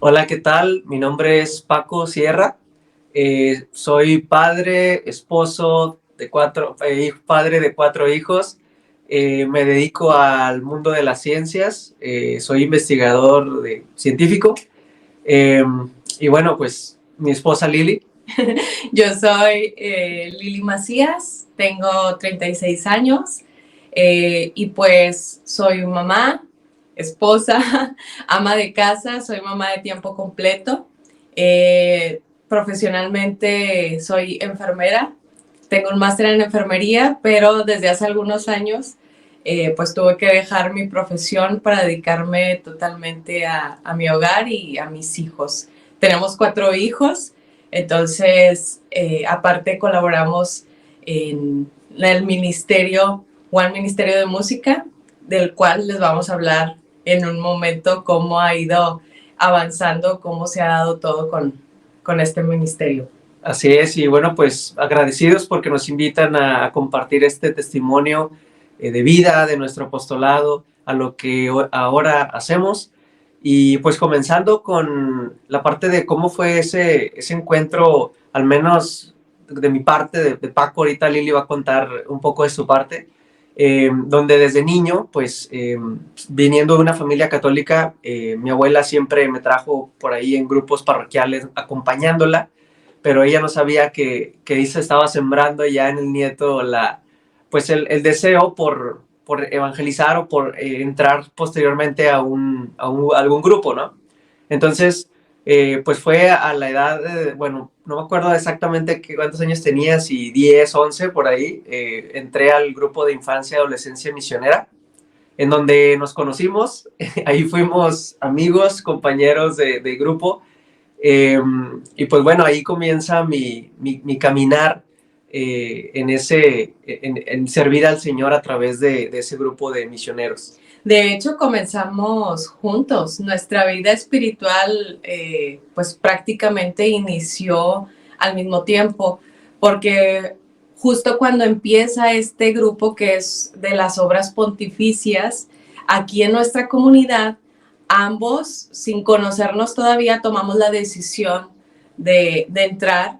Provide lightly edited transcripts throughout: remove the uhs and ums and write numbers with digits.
Hola, ¿qué tal? Mi nombre es Paco Sierra. Soy padre, esposo de padre de cuatro hijos. Me dedico al mundo de las ciencias. Soy investigador científico. Eh, y bueno, pues mi esposa Lili. Yo soy Lili Macías, tengo 36 años y pues soy mamá, esposa, ama de casa, soy mamá de tiempo completo. Profesionalmente soy enfermera, tengo un máster en enfermería, pero desde hace algunos años pues tuve que dejar mi profesión para dedicarme totalmente a mi hogar y a mis hijos. Tenemos 4 hijos. Entonces, aparte colaboramos en el ministerio, One Ministerio de Música, del cual les vamos a hablar en un momento cómo ha ido avanzando, cómo se ha dado todo con este ministerio. Así es, y bueno, pues agradecidos porque nos invitan a compartir este testimonio de vida, de nuestro apostolado, a lo que ahora hacemos. Y pues comenzando con la parte de cómo fue ese encuentro, al menos de mi parte, de Paco. Ahorita Lili va a contar un poco de su parte, donde desde niño, pues viniendo de una familia católica, mi abuela siempre me trajo por ahí en grupos parroquiales acompañándola, pero ella no sabía que ahí se estaba sembrando ya en el nieto pues el deseo por evangelizar o por entrar posteriormente a algún grupo, ¿no? Entonces, pues fue a la edad, bueno, no me acuerdo exactamente cuántos años tenía, si 10, 11, por ahí, entré al grupo de infancia y adolescencia misionera, en donde nos conocimos. Ahí fuimos amigos, compañeros de grupo. Y pues bueno, ahí comienza mi caminar en servir al Señor a través de ese grupo de misioneros. De hecho, comenzamos juntos. Nuestra vida espiritual, pues prácticamente inició al mismo tiempo, porque justo cuando empieza este grupo que es de las obras pontificias, aquí en nuestra comunidad, ambos, sin conocernos todavía, tomamos la decisión de entrar,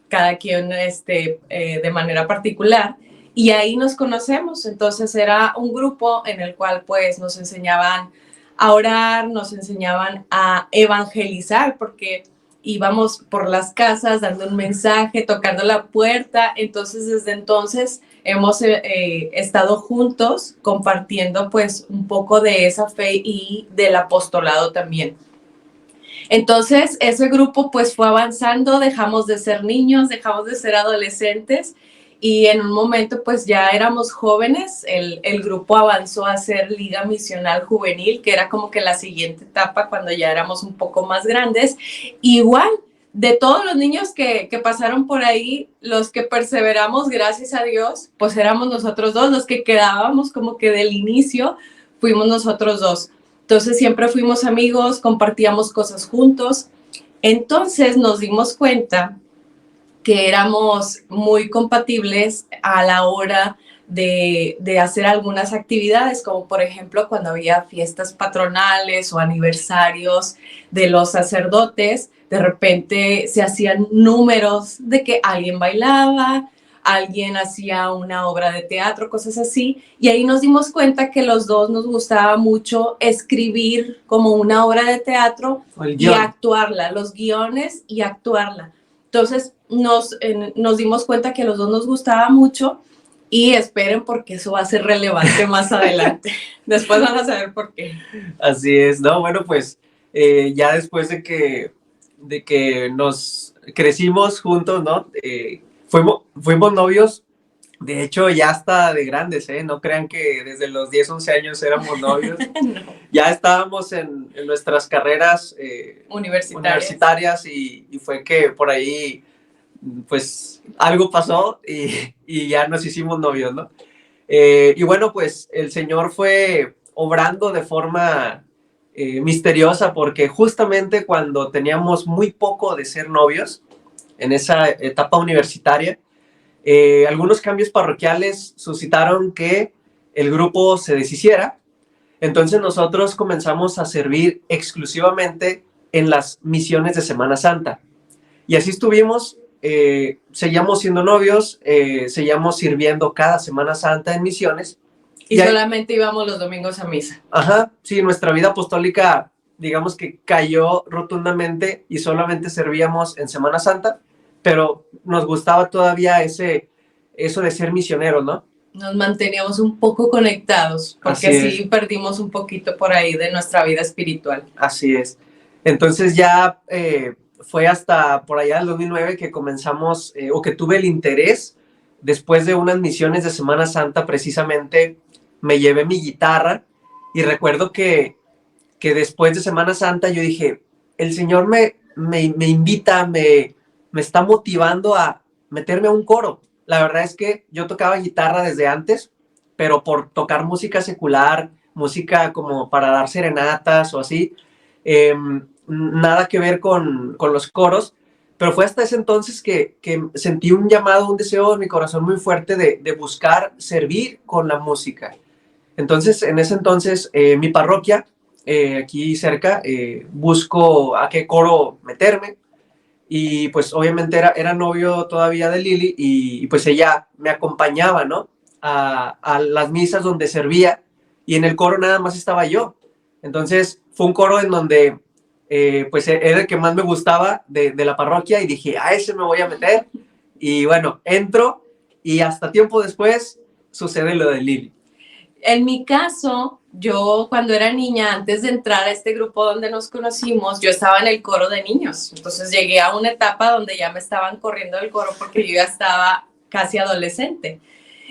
cada quien de manera particular, y ahí nos conocemos. Entonces era un grupo en el cual pues nos enseñaban a orar, nos enseñaban a evangelizar, porque íbamos por las casas dando un mensaje, tocando la puerta. Entonces desde entonces hemos estado juntos compartiendo pues un poco de esa fe y del apostolado también. Entonces ese grupo pues fue avanzando, dejamos de ser niños, dejamos de ser adolescentes y en un momento pues ya éramos jóvenes. El grupo avanzó a ser Liga Misional Juvenil, que era como que la siguiente etapa cuando ya éramos un poco más grandes. Igual, de todos los niños que pasaron por ahí, los que perseveramos, gracias a Dios, pues éramos nosotros dos. Los que quedábamos como que del inicio fuimos nosotros dos. Entonces siempre fuimos amigos, compartíamos cosas juntos. Entonces nos dimos cuenta que éramos muy compatibles a la hora de hacer algunas actividades, como por ejemplo cuando había fiestas patronales o aniversarios de los sacerdotes. De repente se hacían números de que alguien bailaba, alguien hacía una obra de teatro, cosas así, y ahí nos dimos cuenta que los dos nos gustaba mucho escribir como una obra de teatro y actuarla, los guiones y actuarla. Entonces nos dimos cuenta que a los dos nos gustaba mucho, y esperen porque eso va a ser relevante más adelante. Después van a saber por qué. Así es, no, bueno, pues ya después de que nos crecimos juntos, ¿no? Fuimos novios, de hecho ya hasta de grandes, ¿eh? No crean que desde los 10, 11 años éramos novios. No. Ya estábamos en nuestras carreras universitarias y fue que por ahí pues algo pasó y ya nos hicimos novios, ¿no? Y bueno, pues el Señor fue obrando de forma misteriosa, porque justamente cuando teníamos muy poco de ser novios, en esa etapa universitaria, algunos cambios parroquiales suscitaron que el grupo se deshiciera. Entonces nosotros comenzamos a servir exclusivamente en las misiones de Semana Santa. Y así estuvimos, seguíamos siendo novios, seguíamos sirviendo cada Semana Santa en misiones. Y solamente íbamos los domingos a misa. Ajá, sí, nuestra vida apostólica, digamos que cayó rotundamente y solamente servíamos en Semana Santa, pero nos gustaba todavía eso de ser misioneros, ¿no? Nos manteníamos un poco conectados, porque así perdimos un poquito por ahí de nuestra vida espiritual. Así es. Entonces ya fue hasta por allá del 2009 que comenzamos, o que tuve el interés, después de unas misiones de Semana Santa precisamente, me llevé mi guitarra y recuerdo que después de Semana Santa yo dije, el Señor me invita, me está motivando a meterme a un coro. La verdad es que yo tocaba guitarra desde antes, pero por tocar música secular, música como para dar serenatas o así, nada que ver con los coros, pero fue hasta ese entonces que sentí un llamado, un deseo en mi corazón muy fuerte de buscar servir con la música. Entonces, en ese entonces, mi parroquia, aquí cerca, busco a qué coro meterme, y pues obviamente era novio todavía de Lili, y pues ella me acompañaba, ¿no? A las misas donde servía, y en el coro nada más estaba yo. Entonces fue un coro en donde pues era el que más me gustaba de la parroquia, y dije, a ese me voy a meter, y bueno, entro, y hasta tiempo después sucede lo de Lili. En mi caso, yo cuando era niña, antes de entrar a este grupo donde nos conocimos, yo estaba en el coro de niños. Entonces llegué a una etapa donde ya me estaban corriendo del coro porque yo ya estaba casi adolescente.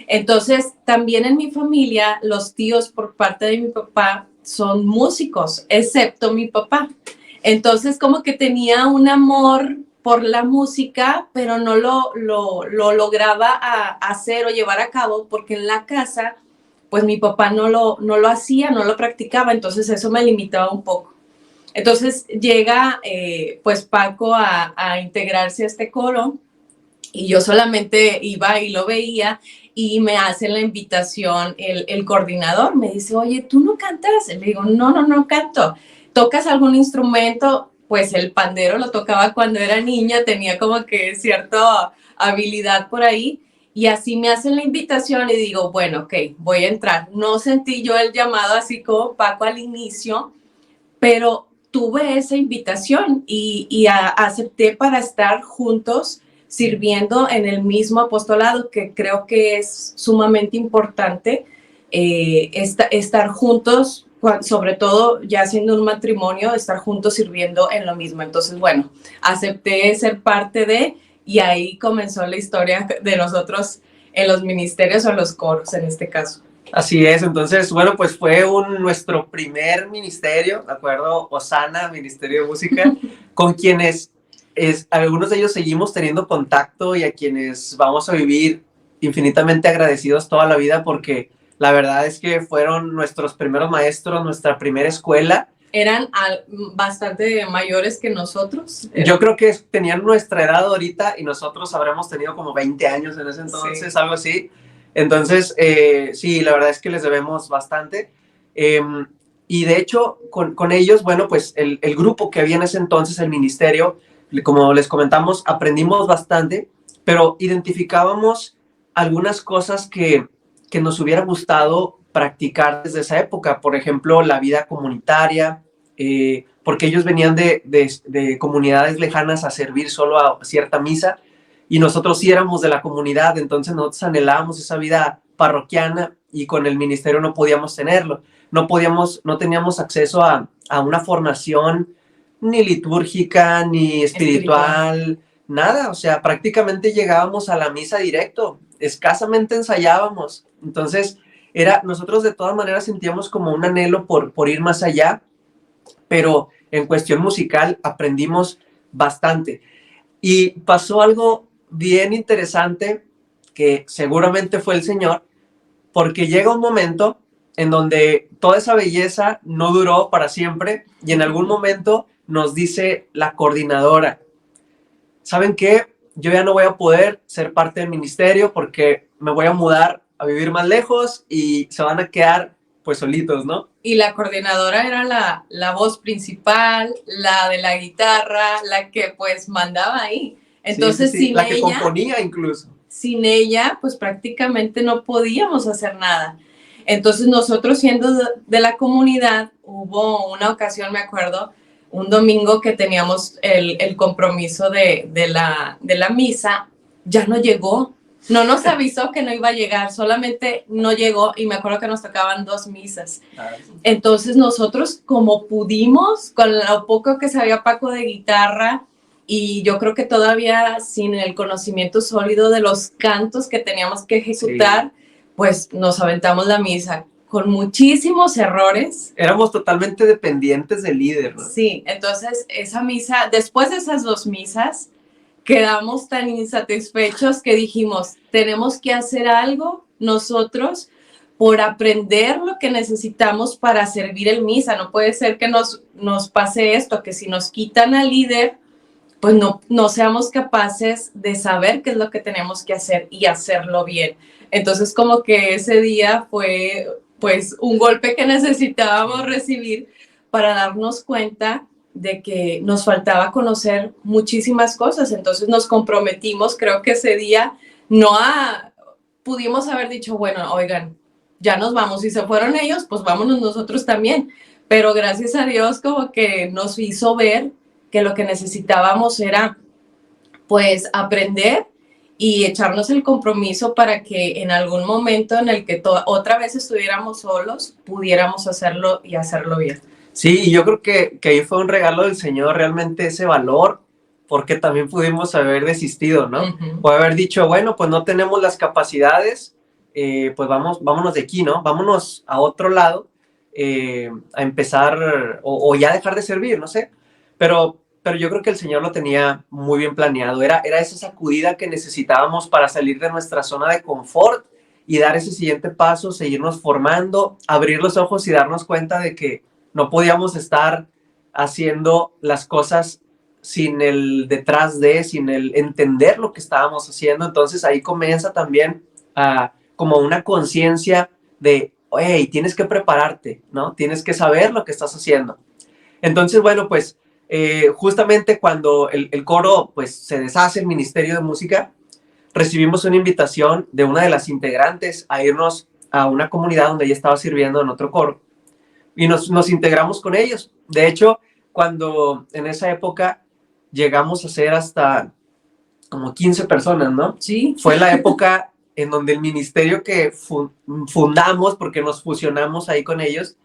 Entonces, también en mi familia, los tíos por parte de mi papá son músicos, excepto mi papá. Entonces, como que tenía un amor por la música, pero no lo lograba hacer o llevar a cabo porque en la casa pues mi papá no lo hacía, no lo practicaba, entonces eso me limitaba un poco. Entonces llega pues Paco a integrarse a este coro, y yo solamente iba y lo veía, y me hace la invitación el coordinador, me dice, oye, ¿tú no cantas? Le digo, no canto. ¿Tocas algún instrumento? Pues el pandero lo tocaba cuando era niña, tenía como que cierta habilidad por ahí. Y así me hacen la invitación y digo, bueno, ok, voy a entrar. No sentí yo el llamado así como Paco al inicio, pero tuve esa invitación y acepté para estar juntos sirviendo en el mismo apostolado, que creo que es sumamente importante estar juntos, sobre todo ya siendo un matrimonio, estar juntos sirviendo en lo mismo. Entonces, bueno, acepté ser parte de, y ahí comenzó la historia de nosotros en los ministerios o en los coros en este caso. Así es, entonces, bueno, pues fue nuestro primer ministerio, ¿de acuerdo? Osana, Ministerio de Música, con quienes algunos de ellos seguimos teniendo contacto, y a quienes vamos a vivir infinitamente agradecidos toda la vida, porque la verdad es que fueron nuestros primeros maestros, nuestra primera escuela. ¿Eran bastante mayores que nosotros? Yo creo que tenían nuestra edad ahorita, y nosotros habremos tenido como 20 años en ese entonces, sí. Algo así. Entonces, sí, la verdad es que les debemos bastante. Y de hecho, con ellos, bueno, pues el grupo que había en ese entonces, el ministerio, como les comentamos, aprendimos bastante, pero identificábamos algunas cosas que nos hubiera gustado practicar desde esa época. Por ejemplo, la vida comunitaria, porque ellos venían de comunidades lejanas a servir solo a cierta misa, y nosotros sí éramos de la comunidad, entonces nosotros anhelábamos esa vida parroquiana, y con el ministerio no podíamos tenerlo. No teníamos acceso a una formación ni litúrgica, ni espiritual, nada. O sea, prácticamente llegábamos a la misa directo, escasamente ensayábamos. Entonces, nosotros de todas maneras sentíamos como un anhelo por ir más allá, pero en cuestión musical aprendimos bastante. Y pasó algo bien interesante, que seguramente fue el Señor, porque llega un momento en donde toda esa belleza no duró para siempre, y en algún momento nos dice la coordinadora, ¿saben qué? Yo ya no voy a poder ser parte del ministerio porque me voy a mudar a vivir más lejos, y se van a quedar pues solitos, ¿no? Y la coordinadora era la voz principal, la de la guitarra, la que pues mandaba ahí. Entonces, sí. La que componía incluso. Sin ella, pues prácticamente no podíamos hacer nada. Entonces nosotros siendo de la comunidad, hubo una ocasión, me acuerdo, un domingo que teníamos el compromiso de la misa, ya no llegó, no nos avisó que no iba a llegar, solamente no llegó y me acuerdo que nos tocaban 2 misas. Entonces nosotros como pudimos, con lo poco que sabía Paco de guitarra, y yo creo que todavía sin el conocimiento sólido de los cantos que teníamos que ejecutar, pues nos aventamos la misa con muchísimos errores. Éramos totalmente dependientes del líder, ¿no? Sí, entonces esa misa, después de esas 2 misas, quedamos tan insatisfechos que dijimos, tenemos que hacer algo nosotros por aprender lo que necesitamos para servir en misa. No puede ser que nos pase esto, que si nos quitan al líder, pues no seamos capaces de saber qué es lo que tenemos que hacer y hacerlo bien. Entonces, como que ese día fue pues un golpe que necesitábamos recibir para darnos cuenta de que nos faltaba conocer muchísimas cosas. Entonces nos comprometimos, creo que ese día pudimos haber dicho, bueno, oigan, ya nos vamos, si se fueron ellos, pues vámonos nosotros también. Pero gracias a Dios como que nos hizo ver que lo que necesitábamos era pues aprender y echarnos el compromiso para que en algún momento en el que otra vez estuviéramos solos, pudiéramos hacerlo y hacerlo bien. Sí, y yo creo que ahí fue un regalo del Señor realmente ese valor, porque también pudimos haber desistido, ¿no? O haber dicho, bueno, pues no tenemos las capacidades, pues vámonos de aquí, ¿no? Vámonos a otro lado, a empezar, o ya dejar de servir, no sé. Pero yo creo que el Señor lo tenía muy bien planeado. Era esa sacudida que necesitábamos para salir de nuestra zona de confort y dar ese siguiente paso, seguirnos formando, abrir los ojos y darnos cuenta de que no podíamos estar haciendo las cosas sin el detrás de, sin el entender lo que estábamos haciendo. Entonces ahí comienza también como una conciencia de, hey, tienes que prepararte, ¿no? Tienes que saber lo que estás haciendo. Entonces, bueno, pues justamente cuando el coro pues se deshace, el Ministerio de Música, recibimos una invitación de una de las integrantes a irnos a una comunidad donde ella estaba sirviendo en otro coro y nos integramos con ellos. De hecho, cuando en esa época llegamos a ser hasta como 15 personas, ¿no? Sí. Fue la época en donde el ministerio que fundamos, porque nos fusionamos ahí con ellos,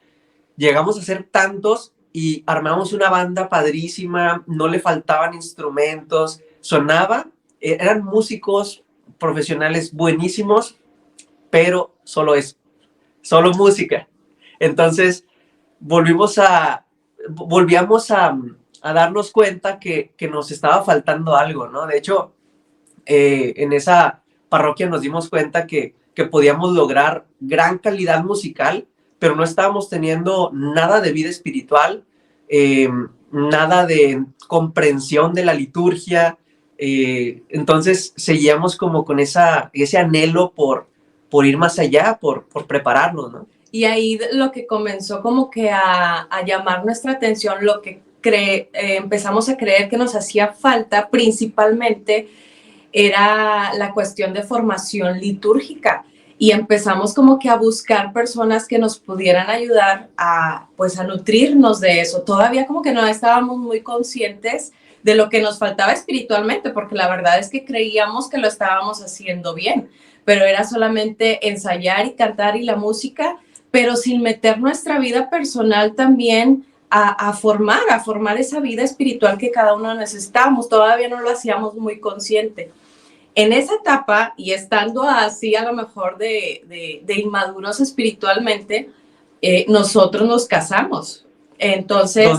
llegamos a ser tantos y armamos una banda padrísima, no le faltaban instrumentos, sonaba, eran músicos profesionales buenísimos, pero solo eso, solo música. Entonces volvíamos a darnos cuenta que nos estaba faltando algo, ¿no? De hecho, en esa parroquia nos dimos cuenta que podíamos lograr gran calidad musical, pero no estábamos teniendo nada de vida espiritual, nada de comprensión de la liturgia. Entonces seguíamos como con ese anhelo por ir más allá, por prepararnos, ¿no? Y ahí lo que comenzó como que a llamar nuestra atención, lo que empezamos a creer que nos hacía falta principalmente era la cuestión de formación litúrgica. Y empezamos como que a buscar personas que nos pudieran ayudar pues a nutrirnos de eso. Todavía como que no estábamos muy conscientes de lo que nos faltaba espiritualmente, porque la verdad es que creíamos que lo estábamos haciendo bien, pero era solamente ensayar y cantar y la música, pero sin meter nuestra vida personal también a formar esa vida espiritual que cada uno necesitábamos. Todavía no lo hacíamos muy consciente. En esa etapa, y estando así a lo mejor de inmaduros espiritualmente, nosotros nos casamos. Entonces,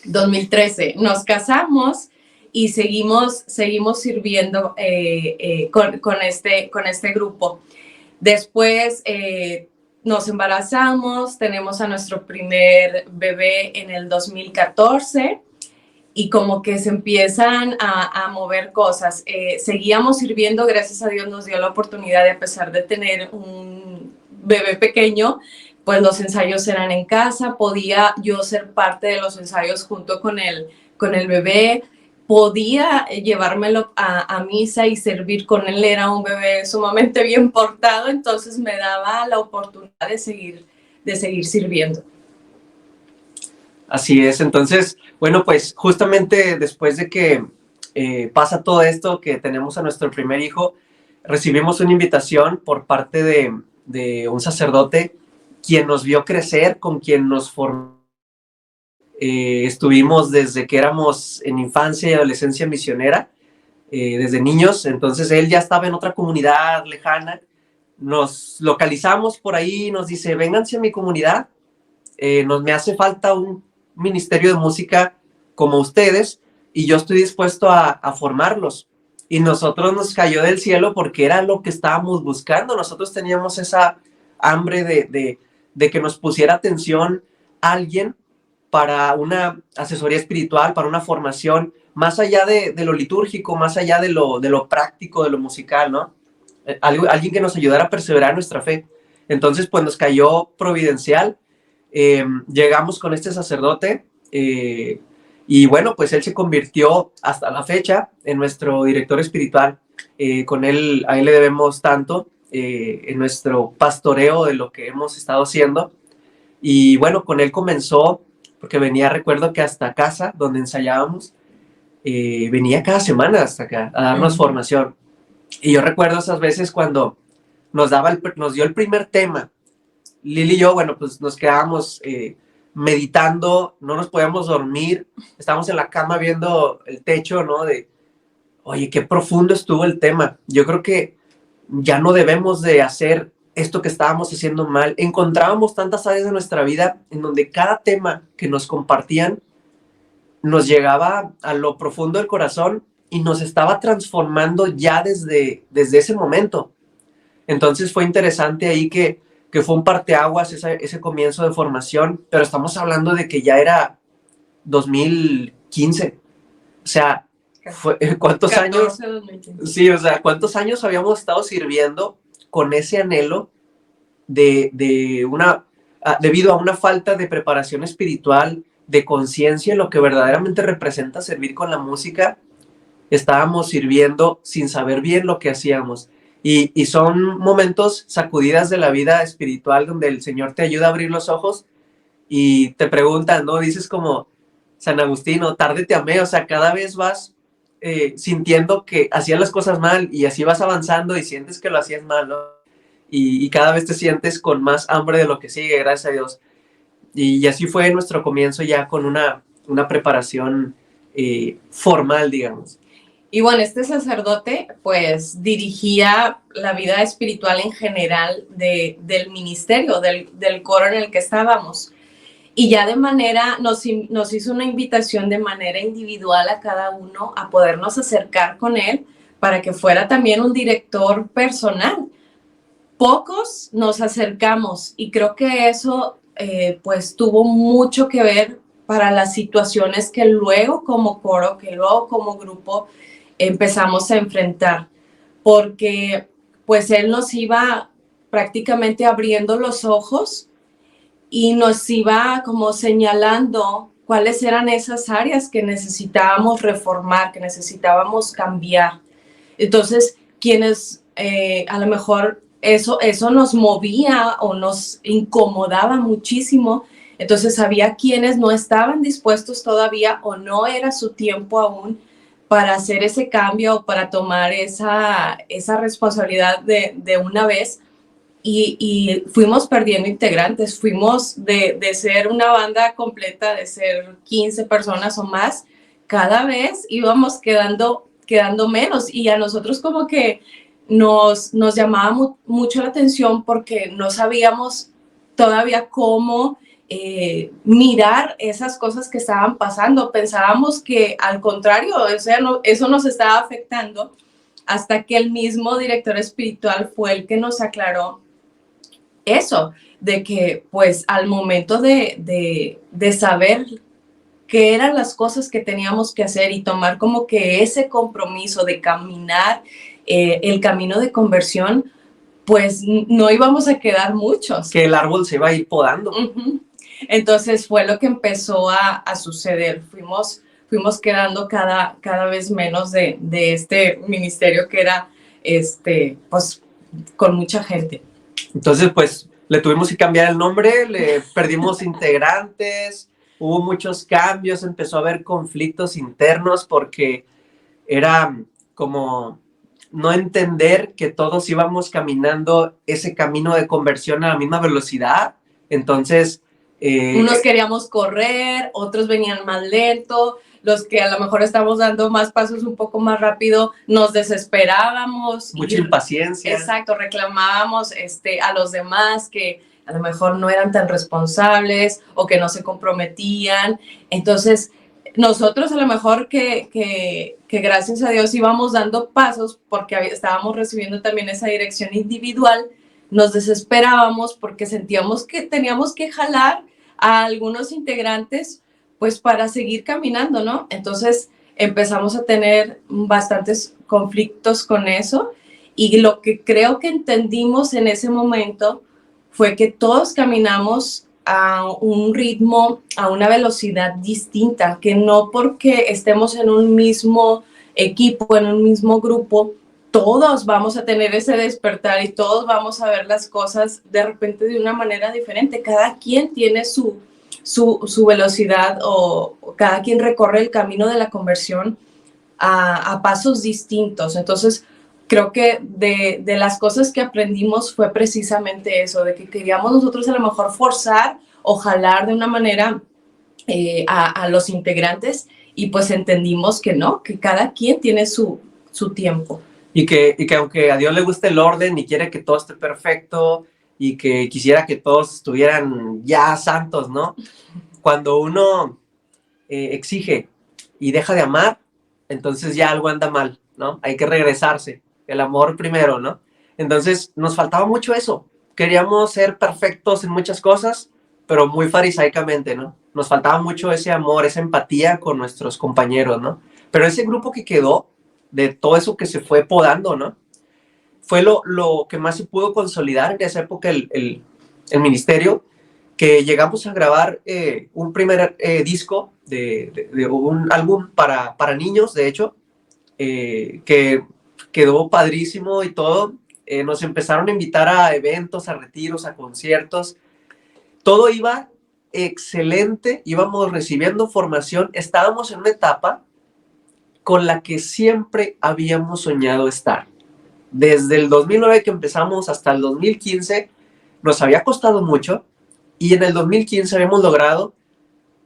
2013, nos casamos y seguimos sirviendo con este grupo. Después nos embarazamos, tenemos a nuestro primer bebé en el 2014 y como que se empiezan a mover cosas. Seguíamos sirviendo, gracias a Dios nos dio la oportunidad de, a pesar de tener un bebé pequeño, pues los ensayos eran en casa, podía yo ser parte de los ensayos junto con el bebé, podía llevármelo a misa y servir con él, era un bebé sumamente bien portado, entonces me daba la oportunidad de seguir sirviendo. Así es, entonces, bueno, pues justamente después de que pasa todo esto, que tenemos a nuestro primer hijo, recibimos una invitación por parte de un sacerdote quien nos vio crecer, con quien nos formó. Estuvimos desde que éramos en infancia y adolescencia misionera, desde niños, entonces él ya estaba en otra comunidad lejana, nos localizamos por ahí, nos dice, vénganse a mi comunidad, me hace falta un ministerio de música como ustedes y yo estoy dispuesto a formarlos. Y nosotros nos cayó del cielo porque era lo que estábamos buscando. Nosotros teníamos esa hambre de que nos pusiera atención alguien para una asesoría espiritual, para una formación más allá de lo litúrgico, más allá de lo práctico, de lo musical, ¿no? Alguien que nos ayudara a perseverar nuestra fe. Entonces, pues nos cayó providencial. Llegamos con este sacerdote y bueno, pues él se convirtió hasta la fecha en nuestro director espiritual. Con él, a él le debemos tanto en nuestro pastoreo de lo que hemos estado haciendo. Y bueno, con él comenzó, porque venía, recuerdo que hasta casa, donde ensayábamos, venía cada semana hasta acá a darnos formación. Y yo recuerdo esas veces cuando nos dio el primer tema. Lili y yo, bueno, pues nos quedábamos meditando, no nos podíamos dormir, estábamos en la cama viendo el techo, ¿no? Oye, qué profundo estuvo el tema. Yo creo que ya no debemos de hacer esto que estábamos haciendo mal. Encontrábamos tantas áreas de nuestra vida en donde cada tema que nos compartían nos llegaba a lo profundo del corazón y nos estaba transformando ya desde ese momento. Entonces fue interesante ahí que fue un parteaguas ese comienzo de formación, pero estamos hablando de que ya era 2015. O sea, ¿cuántos 14, años? 2015. Sí, o sea, ¿cuántos años habíamos estado sirviendo con ese anhelo debido a una falta de preparación espiritual, de conciencia en lo que verdaderamente representa servir con la música? Estábamos sirviendo sin saber bien lo que hacíamos. Y son momentos, sacudidas de la vida espiritual, donde el Señor te ayuda a abrir los ojos y te preguntan, ¿no? Dices como San Agustín, ¿no? Tarde te amé, o sea, cada vez vas sintiendo que hacías las cosas mal y así vas avanzando y sientes que lo hacías mal, ¿no? Y cada vez te sientes con más hambre de lo que sigue, gracias a Dios. Y así fue nuestro comienzo ya con una preparación formal, digamos. Y bueno, este sacerdote pues dirigía la vida espiritual en general del ministerio, del coro en el que estábamos. Y ya de manera, nos hizo una invitación de manera individual a cada uno a podernos acercar con él para que fuera también un director personal. Pocos nos acercamos y creo que eso pues tuvo mucho que ver para las situaciones que luego como coro, que luego como grupo empezamos a enfrentar, porque pues él nos iba prácticamente abriendo los ojos y nos iba como señalando cuáles eran esas áreas que necesitábamos reformar, que necesitábamos cambiar. Entonces, quienes a lo mejor eso nos movía o nos incomodaba muchísimo, entonces había quienes no estaban dispuestos todavía o no era su tiempo aún para hacer ese cambio o para tomar esa responsabilidad de una vez. Y fuimos perdiendo integrantes, fuimos de ser una banda completa, de ser 15 personas o más, cada vez íbamos quedando menos y a nosotros como que nos llamaba mucho la atención porque no sabíamos todavía cómo mirar esas cosas que estaban pasando. Pensábamos que al contrario, o sea, eso nos estaba afectando hasta que el mismo director espiritual fue el que nos aclaró eso, de que pues al momento de saber qué eran las cosas que teníamos que hacer y tomar como que ese compromiso de caminar el camino de conversión, pues no íbamos a quedar muchos. Que el árbol se iba a ir podando. Uh-huh. Entonces fue lo que empezó a suceder. Fuimos quedando cada vez menos de este ministerio que era, pues, con mucha gente. Entonces, pues, le tuvimos que cambiar el nombre, le perdimos integrantes, hubo muchos cambios, empezó a haber conflictos internos porque era como no entender que todos íbamos caminando ese camino de conversión a la misma velocidad. Entonces, unos queríamos correr, otros venían más lento, los que a lo mejor estamos dando más pasos un poco más rápido, nos desesperábamos. Mucha impaciencia. Exacto, reclamábamos a los demás que a lo mejor no eran tan responsables o que no se comprometían. Entonces, nosotros a lo mejor que gracias a Dios íbamos dando pasos porque estábamos recibiendo también esa dirección individual, nos desesperábamos porque sentíamos que teníamos que jalar a algunos integrantes pues para seguir caminando, ¿no? Entonces empezamos a tener bastantes conflictos con eso y lo que creo que entendimos en ese momento fue que todos caminamos a un ritmo, a una velocidad distinta, que no porque estemos en un mismo equipo, en un mismo grupo, todos vamos a tener ese despertar y todos vamos a ver las cosas de repente de una manera diferente. Cada quien tiene su velocidad o cada quien recorre el camino de la conversión a pasos distintos. Entonces, creo que de las cosas que aprendimos fue precisamente eso, de que queríamos nosotros a lo mejor forzar o jalar de una manera a los integrantes y pues entendimos que no, que cada quien tiene su tiempo. Y que aunque a Dios le gusta el orden y quiere que todo esté perfecto y que quisiera que todos estuvieran ya santos, ¿no? Cuando uno exige y deja de amar, entonces ya algo anda mal, ¿no? Hay que regresarse, el amor primero, ¿no? Entonces nos faltaba mucho eso. Queríamos ser perfectos en muchas cosas, pero muy farisaicamente, ¿no? Nos faltaba mucho ese amor, esa empatía con nuestros compañeros, ¿no? Pero ese grupo que quedó, de todo eso que se fue podando, ¿no? Fue lo que más se pudo consolidar en esa época el ministerio, que llegamos a grabar un primer disco de un álbum para niños, de hecho, que quedó padrísimo y todo. Nos empezaron a invitar a eventos, a retiros, a conciertos. Todo iba excelente, íbamos recibiendo formación, estábamos en una etapa con la que siempre habíamos soñado estar. Desde el 2009 que empezamos hasta el 2015 nos había costado mucho y en el 2015 habíamos logrado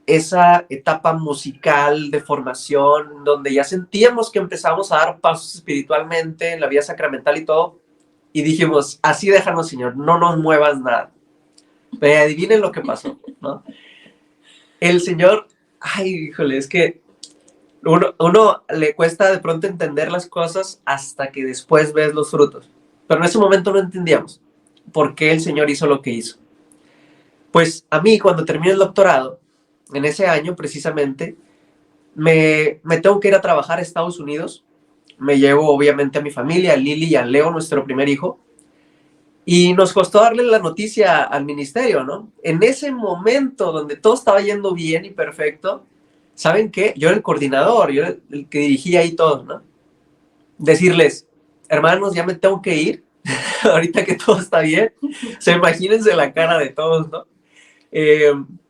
esa etapa musical de formación donde ya sentíamos que empezamos a dar pasos espiritualmente en la vida sacramental y todo, y dijimos, así déjanos, Señor, no nos muevas nada. Pero adivinen lo que pasó, ¿no? El Señor, ay, híjole, es que uno le cuesta de pronto entender las cosas hasta que después ves los frutos. Pero en ese momento no entendíamos por qué el Señor hizo lo que hizo. Pues a mí, cuando terminé el doctorado, en ese año precisamente, me tengo que ir a trabajar a Estados Unidos. Me llevo obviamente a mi familia, a Lili y a Leo, nuestro primer hijo. Y nos costó darle la noticia al ministerio, ¿no? En ese momento donde todo estaba yendo bien y perfecto, ¿saben qué? Yo era el coordinador, yo era el que dirigía ahí todo, ¿no? Decirles, hermanos, ya me tengo que ir, ahorita que todo está bien. O sea, imagínense la cara de todos, ¿no?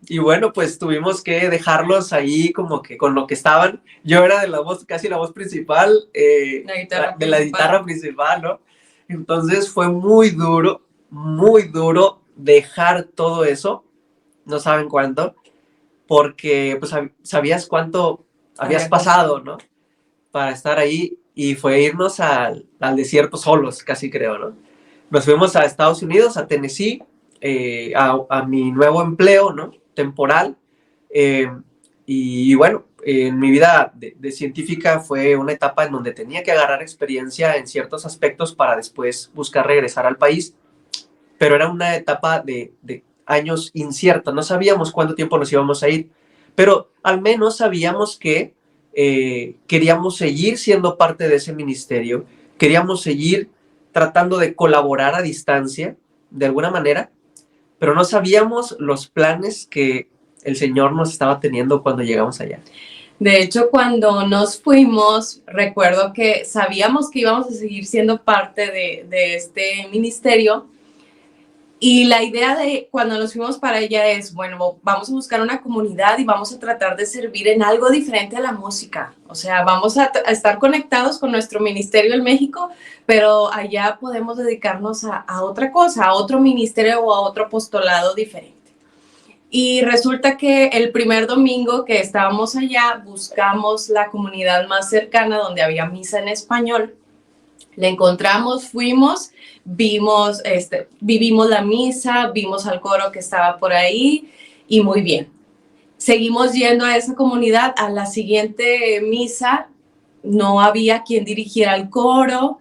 Y bueno, pues tuvimos que dejarlos ahí como que con lo que estaban. Yo era de la voz, casi la voz principal, de la guitarra principal, ¿no? Entonces fue muy duro dejar todo eso, no saben cuánto, porque pues sabías cuánto habías pasado, ¿no? Para estar ahí, y fue irnos al desierto solos, casi creo, ¿no? Nos fuimos a Estados Unidos, a Tennessee, a mi nuevo empleo, ¿no? Temporal, y bueno, en mi vida de científica fue una etapa en donde tenía que agarrar experiencia en ciertos aspectos para después buscar regresar al país, pero era una etapa de años incierta, no sabíamos cuánto tiempo nos íbamos a ir, pero al menos sabíamos que queríamos seguir siendo parte de ese ministerio, queríamos seguir tratando de colaborar a distancia, de alguna manera, pero no sabíamos los planes que el Señor nos estaba teniendo cuando llegamos allá. De hecho, cuando nos fuimos, recuerdo que sabíamos que íbamos a seguir siendo parte de este ministerio. Y la idea de cuando nos fuimos para allá es, bueno, vamos a buscar una comunidad y vamos a tratar de servir en algo diferente a la música. O sea, vamos a estar conectados con nuestro ministerio en México, pero allá podemos dedicarnos a otra cosa, a otro ministerio o a otro apostolado diferente. Y resulta que el primer domingo que estábamos allá, buscamos la comunidad más cercana donde había misa en español. Le encontramos, fuimos, vimos la misa, vimos al coro que estaba por ahí y muy bien. Seguimos yendo a esa comunidad. A la siguiente misa no había quien dirigiera el coro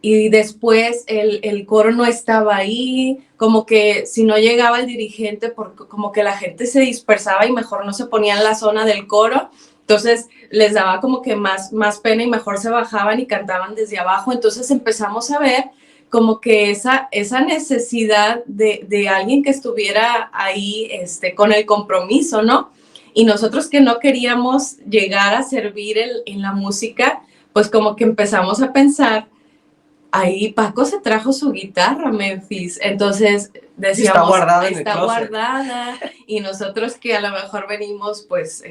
y después el coro no estaba ahí, como que si no llegaba el dirigente, porque como que la gente se dispersaba y mejor no se ponía en la zona del coro. Entonces les daba como que más pena y mejor se bajaban y cantaban desde abajo. Entonces empezamos a ver como que esa necesidad de alguien que estuviera ahí con el compromiso, ¿no? Y nosotros que no queríamos llegar a servir en la música, pues como que empezamos a pensar, ahí Paco se trajo su guitarra, Memphis. Entonces decíamos, está guardada en el está closet. guardada. Y nosotros que a lo mejor venimos pues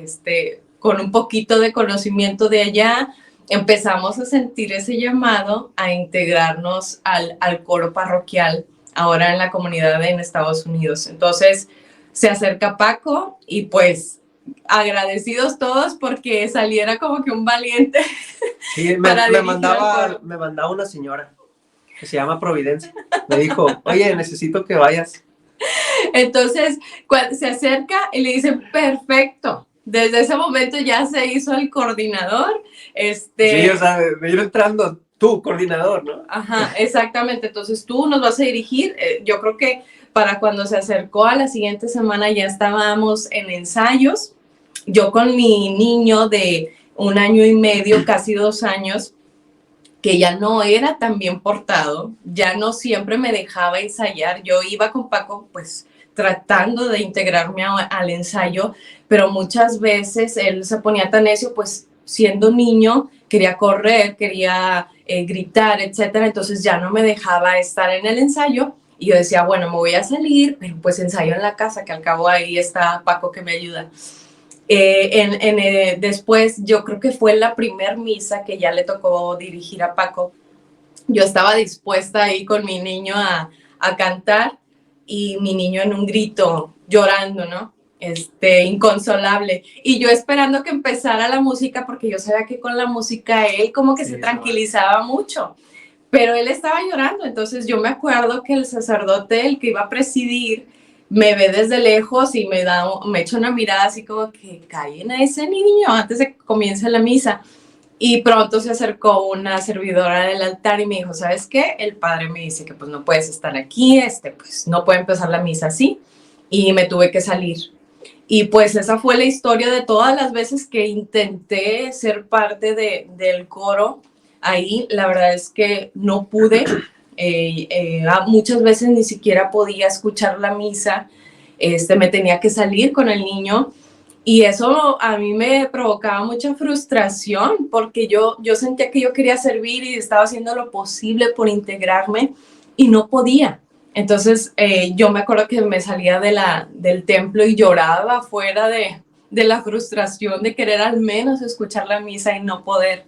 con un poquito de conocimiento de allá, empezamos a sentir ese llamado a integrarnos al coro parroquial ahora en la comunidad en Estados Unidos. Entonces se acerca Paco y pues agradecidos todos porque saliera como que un valiente. Sí, me mandaba una señora que se llama Providencia. Me dijo, oye, necesito que vayas. Entonces, cuando se acerca y le dicen, perfecto. Desde ese momento ya se hizo el coordinador. Sí, o sea, de ir entrando tú, coordinador, ¿no? Ajá, exactamente. Entonces tú nos vas a dirigir. Yo creo que para cuando se acercó a la siguiente semana ya estábamos en ensayos. Yo con mi niño de 1 año y medio, casi 2 años, que ya no era tan bien portado, ya no siempre me dejaba ensayar. Yo iba con Paco, pues tratando de integrarme al ensayo, pero muchas veces él se ponía tan necio, pues siendo niño, quería correr, quería gritar, etcétera. Entonces ya no me dejaba estar en el ensayo. Y yo decía, bueno, me voy a salir, pero pues ensayo en la casa, que al cabo ahí está Paco que me ayuda. Después, yo creo que fue la primer misa que ya le tocó dirigir a Paco. Yo estaba dispuesta ahí con mi niño a cantar y mi niño en un grito, llorando, ¿no? Inconsolable. Y yo esperando que empezara la música porque yo sabía que con la música él como que se tranquilizaba mucho. Pero él estaba llorando. Entonces yo me acuerdo que el sacerdote, el que iba a presidir, me ve desde lejos y me echa una mirada así como que callen a ese niño antes de que comience la misa. Y pronto se acercó una servidora del altar y me dijo, ¿sabes qué? El padre me dice que pues no puedes estar aquí, pues no puede empezar la misa así. Y me tuve que salir. Y pues esa fue la historia de todas las veces que intenté ser parte del coro. Ahí la verdad es que no pude. Muchas veces ni siquiera podía escuchar la misa. Me tenía que salir con el niño. Y eso a mí me provocaba mucha frustración porque yo sentía que yo quería servir y estaba haciendo lo posible por integrarme y no podía. Entonces yo me acuerdo que me salía del templo y lloraba fuera de la frustración de querer al menos escuchar la misa y no poder.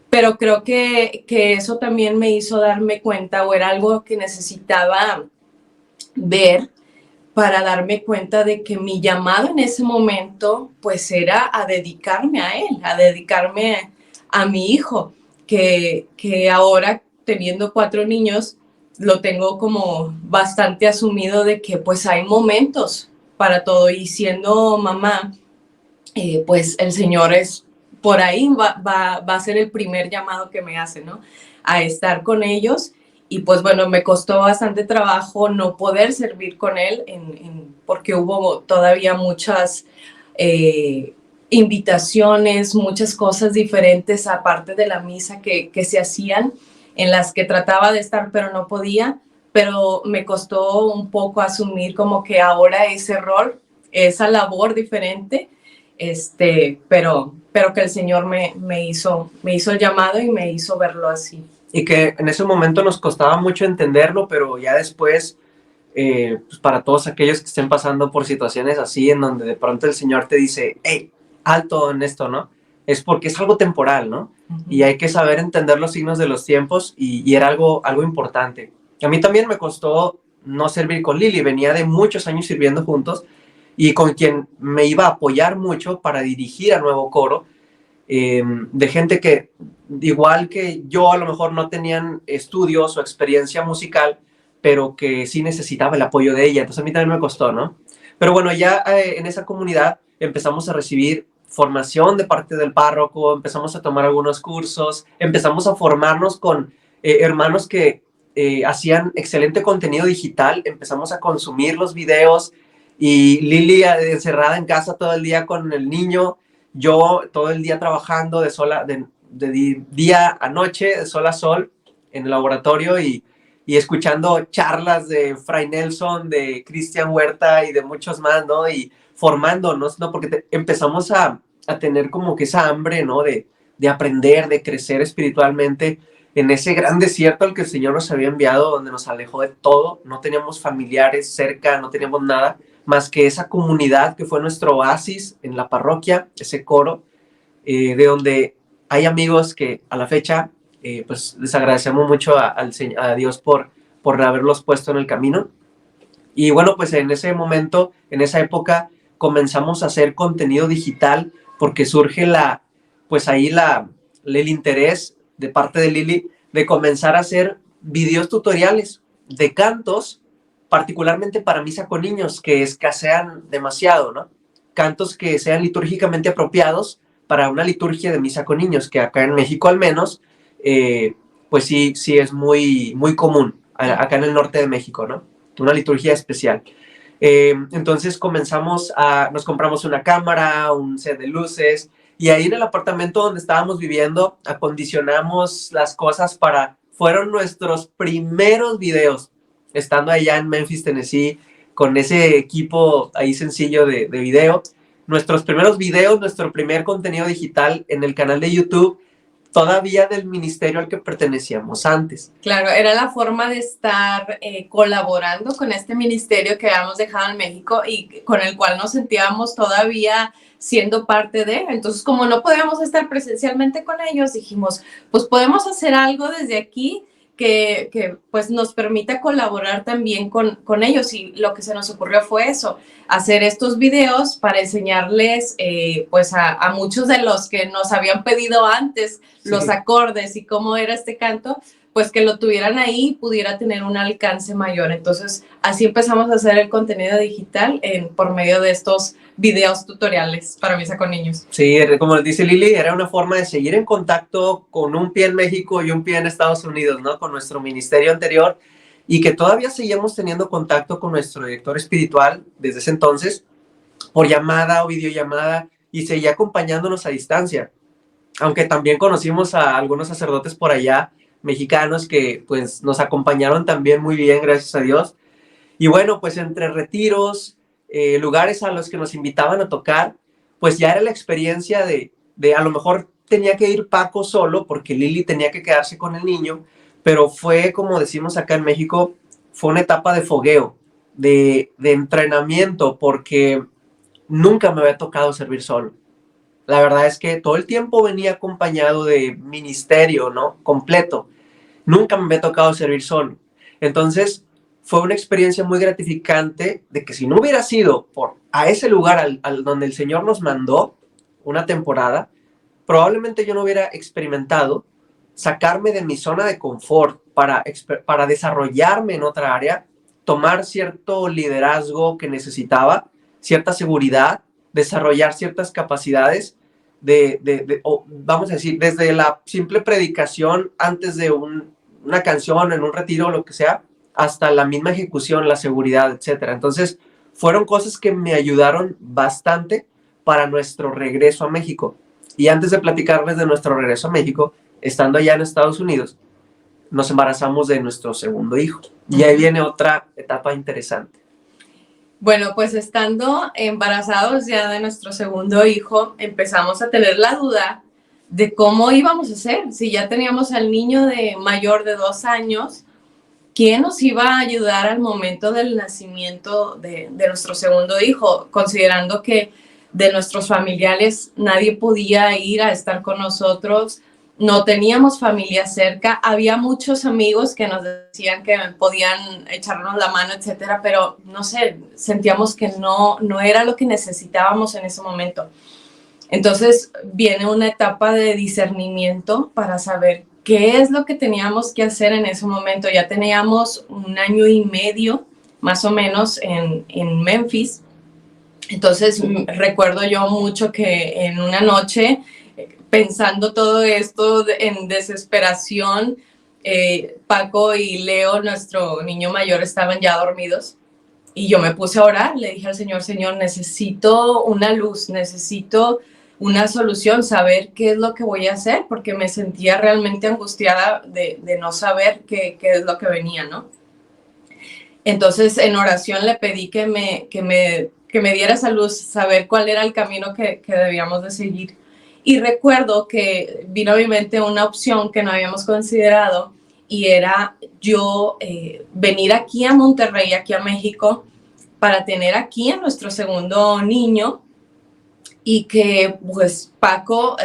Pero creo que eso también me hizo darme cuenta, o era algo que necesitaba ver para darme cuenta de que mi llamado en ese momento pues era a dedicarme a él, a dedicarme a mi hijo, que ahora teniendo 4 niños lo tengo como bastante asumido de que pues hay momentos para todo, y siendo mamá pues el Señor es por ahí va a ser el primer llamado que me hace, ¿no? A estar con ellos. Y pues bueno, me costó bastante trabajo no poder servir con él porque hubo todavía muchas invitaciones, muchas cosas diferentes aparte de la misa que se hacían. en las que trataba de estar, pero no podía, pero me costó un poco asumir como que ahora ese rol, esa labor diferente, pero que el Señor me hizo el llamado y me hizo verlo así. Y que en ese momento nos costaba mucho entenderlo, pero ya después, pues para todos aquellos que estén pasando por situaciones así, en donde de pronto el Señor te dice, hey, alto en esto, ¿no? Es porque es algo temporal, ¿no? Y hay que saber entender los signos de los tiempos y era algo importante. A mí también me costó no servir con Lili, venía de muchos años sirviendo juntos y con quien me iba a apoyar mucho para dirigir a Nuevo Coro, de gente que, igual que yo, a lo mejor no tenían estudios o experiencia musical, pero que sí necesitaba el apoyo de ella. Entonces a mí también me costó, ¿no? Pero bueno, ya en esa comunidad empezamos a recibir formación de parte del párroco, empezamos a tomar algunos cursos, empezamos a formarnos con hermanos que hacían excelente contenido digital, empezamos a consumir los videos y Lili encerrada en casa todo el día con el niño, yo todo el día trabajando de día a noche, de sol a sol, en el laboratorio y escuchando charlas de Fray Nelson, de Cristian Huerta y de muchos más, ¿no? Y formándonos, ¿no? Porque empezamos a tener como que esa hambre, ¿no? De aprender, de crecer espiritualmente en ese gran desierto al que el Señor nos había enviado, donde nos alejó de todo, no teníamos familiares cerca, no teníamos nada, más que esa comunidad que fue nuestro oasis en la parroquia, ese coro, de donde hay amigos que a la fecha, pues les agradecemos mucho a Dios por haberlos puesto en el camino. Y bueno, pues en ese momento, en esa época, comenzamos a hacer contenido digital porque surge pues ahí el interés de parte de Lili de comenzar a hacer videos tutoriales de cantos, particularmente para misa con niños, que escasean demasiado, ¿no? Cantos que sean litúrgicamente apropiados para una liturgia de misa con niños, que acá en México al menos, pues sí es muy, muy común, acá en el norte de México, ¿no? Una liturgia especial. Entonces nos compramos una cámara, un set de luces, y ahí en el apartamento donde estábamos viviendo, acondicionamos las cosas fueron nuestros primeros videos, estando allá en Memphis, Tennessee, con ese equipo ahí sencillo de video. Nuestros primeros videos, nuestro primer contenido digital en el canal de YouTube, todavía del ministerio al que pertenecíamos antes. Claro, era la forma de estar colaborando con este ministerio que habíamos dejado en México y con el cual nos sentíamos todavía siendo parte de. Entonces, como no podíamos estar presencialmente con ellos, dijimos, pues podemos hacer algo desde aquí que pues nos permita colaborar también con ellos, y lo que se nos ocurrió fue eso, hacer estos videos para enseñarles pues a muchos de los que nos habían pedido antes los acordes y cómo era este canto, pues que lo tuvieran ahí y pudiera tener un alcance mayor. Entonces, así empezamos a hacer el contenido digital por medio de estos videos tutoriales para misa con niños. Sí, como dice Lili, era una forma de seguir en contacto con un pie en México y un pie en Estados Unidos, ¿no? Con nuestro ministerio anterior, y que todavía seguíamos teniendo contacto con nuestro director espiritual desde ese entonces, por llamada o videollamada, y seguía acompañándonos a distancia. Aunque también conocimos a algunos sacerdotes por allá, mexicanos, que pues nos acompañaron también muy bien, gracias a Dios. Y bueno, pues entre retiros, lugares a los que nos invitaban a tocar, pues ya era la experiencia de a lo mejor tenía que ir Paco solo porque Lili tenía que quedarse con el niño, pero fue, como decimos acá en México, fue una etapa de fogueo, de entrenamiento, porque nunca me había tocado servir solo. La verdad es que todo el tiempo venía acompañado de ministerio, ¿no? Completo. Nunca me había tocado servir solo. Entonces, fue una experiencia muy gratificante de que si no hubiera sido a ese lugar al donde el Señor nos mandó una temporada, probablemente yo no hubiera experimentado sacarme de mi zona de confort para desarrollarme en otra área, tomar cierto liderazgo que necesitaba, cierta seguridad, desarrollar ciertas capacidades vamos a decir, desde la simple predicación antes de una canción, en un retiro, lo que sea, hasta la misma ejecución, la seguridad, etcétera. Entonces, fueron cosas que me ayudaron bastante para nuestro regreso a México. Y antes de platicarles de nuestro regreso a México, estando allá en Estados Unidos, nos embarazamos de nuestro segundo hijo. Y ahí viene otra etapa interesante. Bueno, pues estando embarazados ya de nuestro segundo hijo, empezamos a tener la duda de cómo íbamos a hacer. Si ya teníamos al niño de mayor de 2 años, ¿quién nos iba a ayudar al momento del nacimiento de nuestro segundo hijo? Considerando que de nuestros familiares nadie podía ir a estar con nosotros, no teníamos familia cerca, había muchos amigos que nos decían que podían echarnos la mano, etcétera, pero no sé, sentíamos que no era lo que necesitábamos en ese momento. Entonces viene una etapa de discernimiento para saber qué es lo que teníamos que hacer en ese momento. Ya teníamos 1 año y medio, más o menos, en Memphis. Entonces recuerdo yo mucho que en una noche, pensando todo esto en desesperación, Paco y Leo, nuestro niño mayor, estaban ya dormidos. Y yo me puse a orar, le dije al Señor, Señor, necesito una luz, necesito una solución, saber qué es lo que voy a hacer, porque me sentía realmente angustiada de no saber qué es lo que venía, ¿no? Entonces, en oración le pedí que me diera esa luz, saber cuál era el camino que debíamos de seguir. Y recuerdo que vino a mi mente una opción que no habíamos considerado, y era yo venir aquí a Monterrey, aquí a México, para tener aquí a nuestro segundo niño, y que pues Paco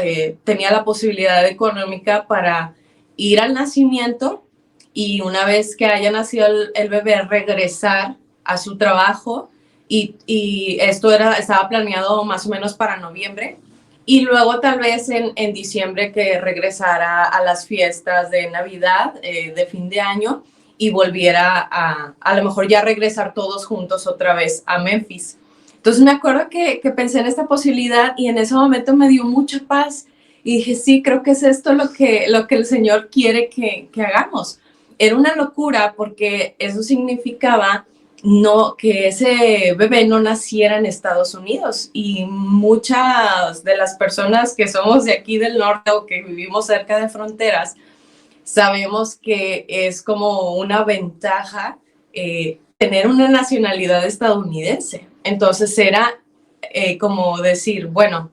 tenía la posibilidad económica para ir al nacimiento, y una vez que haya nacido el bebé, regresar a su trabajo, y esto estaba planeado más o menos para noviembre, y luego tal vez en diciembre que regresara a las fiestas de Navidad, de fin de año, y volviera a lo mejor ya regresar todos juntos otra vez a Memphis. Entonces me acuerdo que pensé en esta posibilidad, y en ese momento me dio mucha paz, y dije, sí, creo que es esto lo que el Señor quiere que hagamos. Era una locura, porque eso significaba que ese bebé no naciera en Estados Unidos, y muchas de las personas que somos de aquí del norte o que vivimos cerca de fronteras sabemos que es como una ventaja tener una nacionalidad estadounidense. Entonces era como decir, bueno,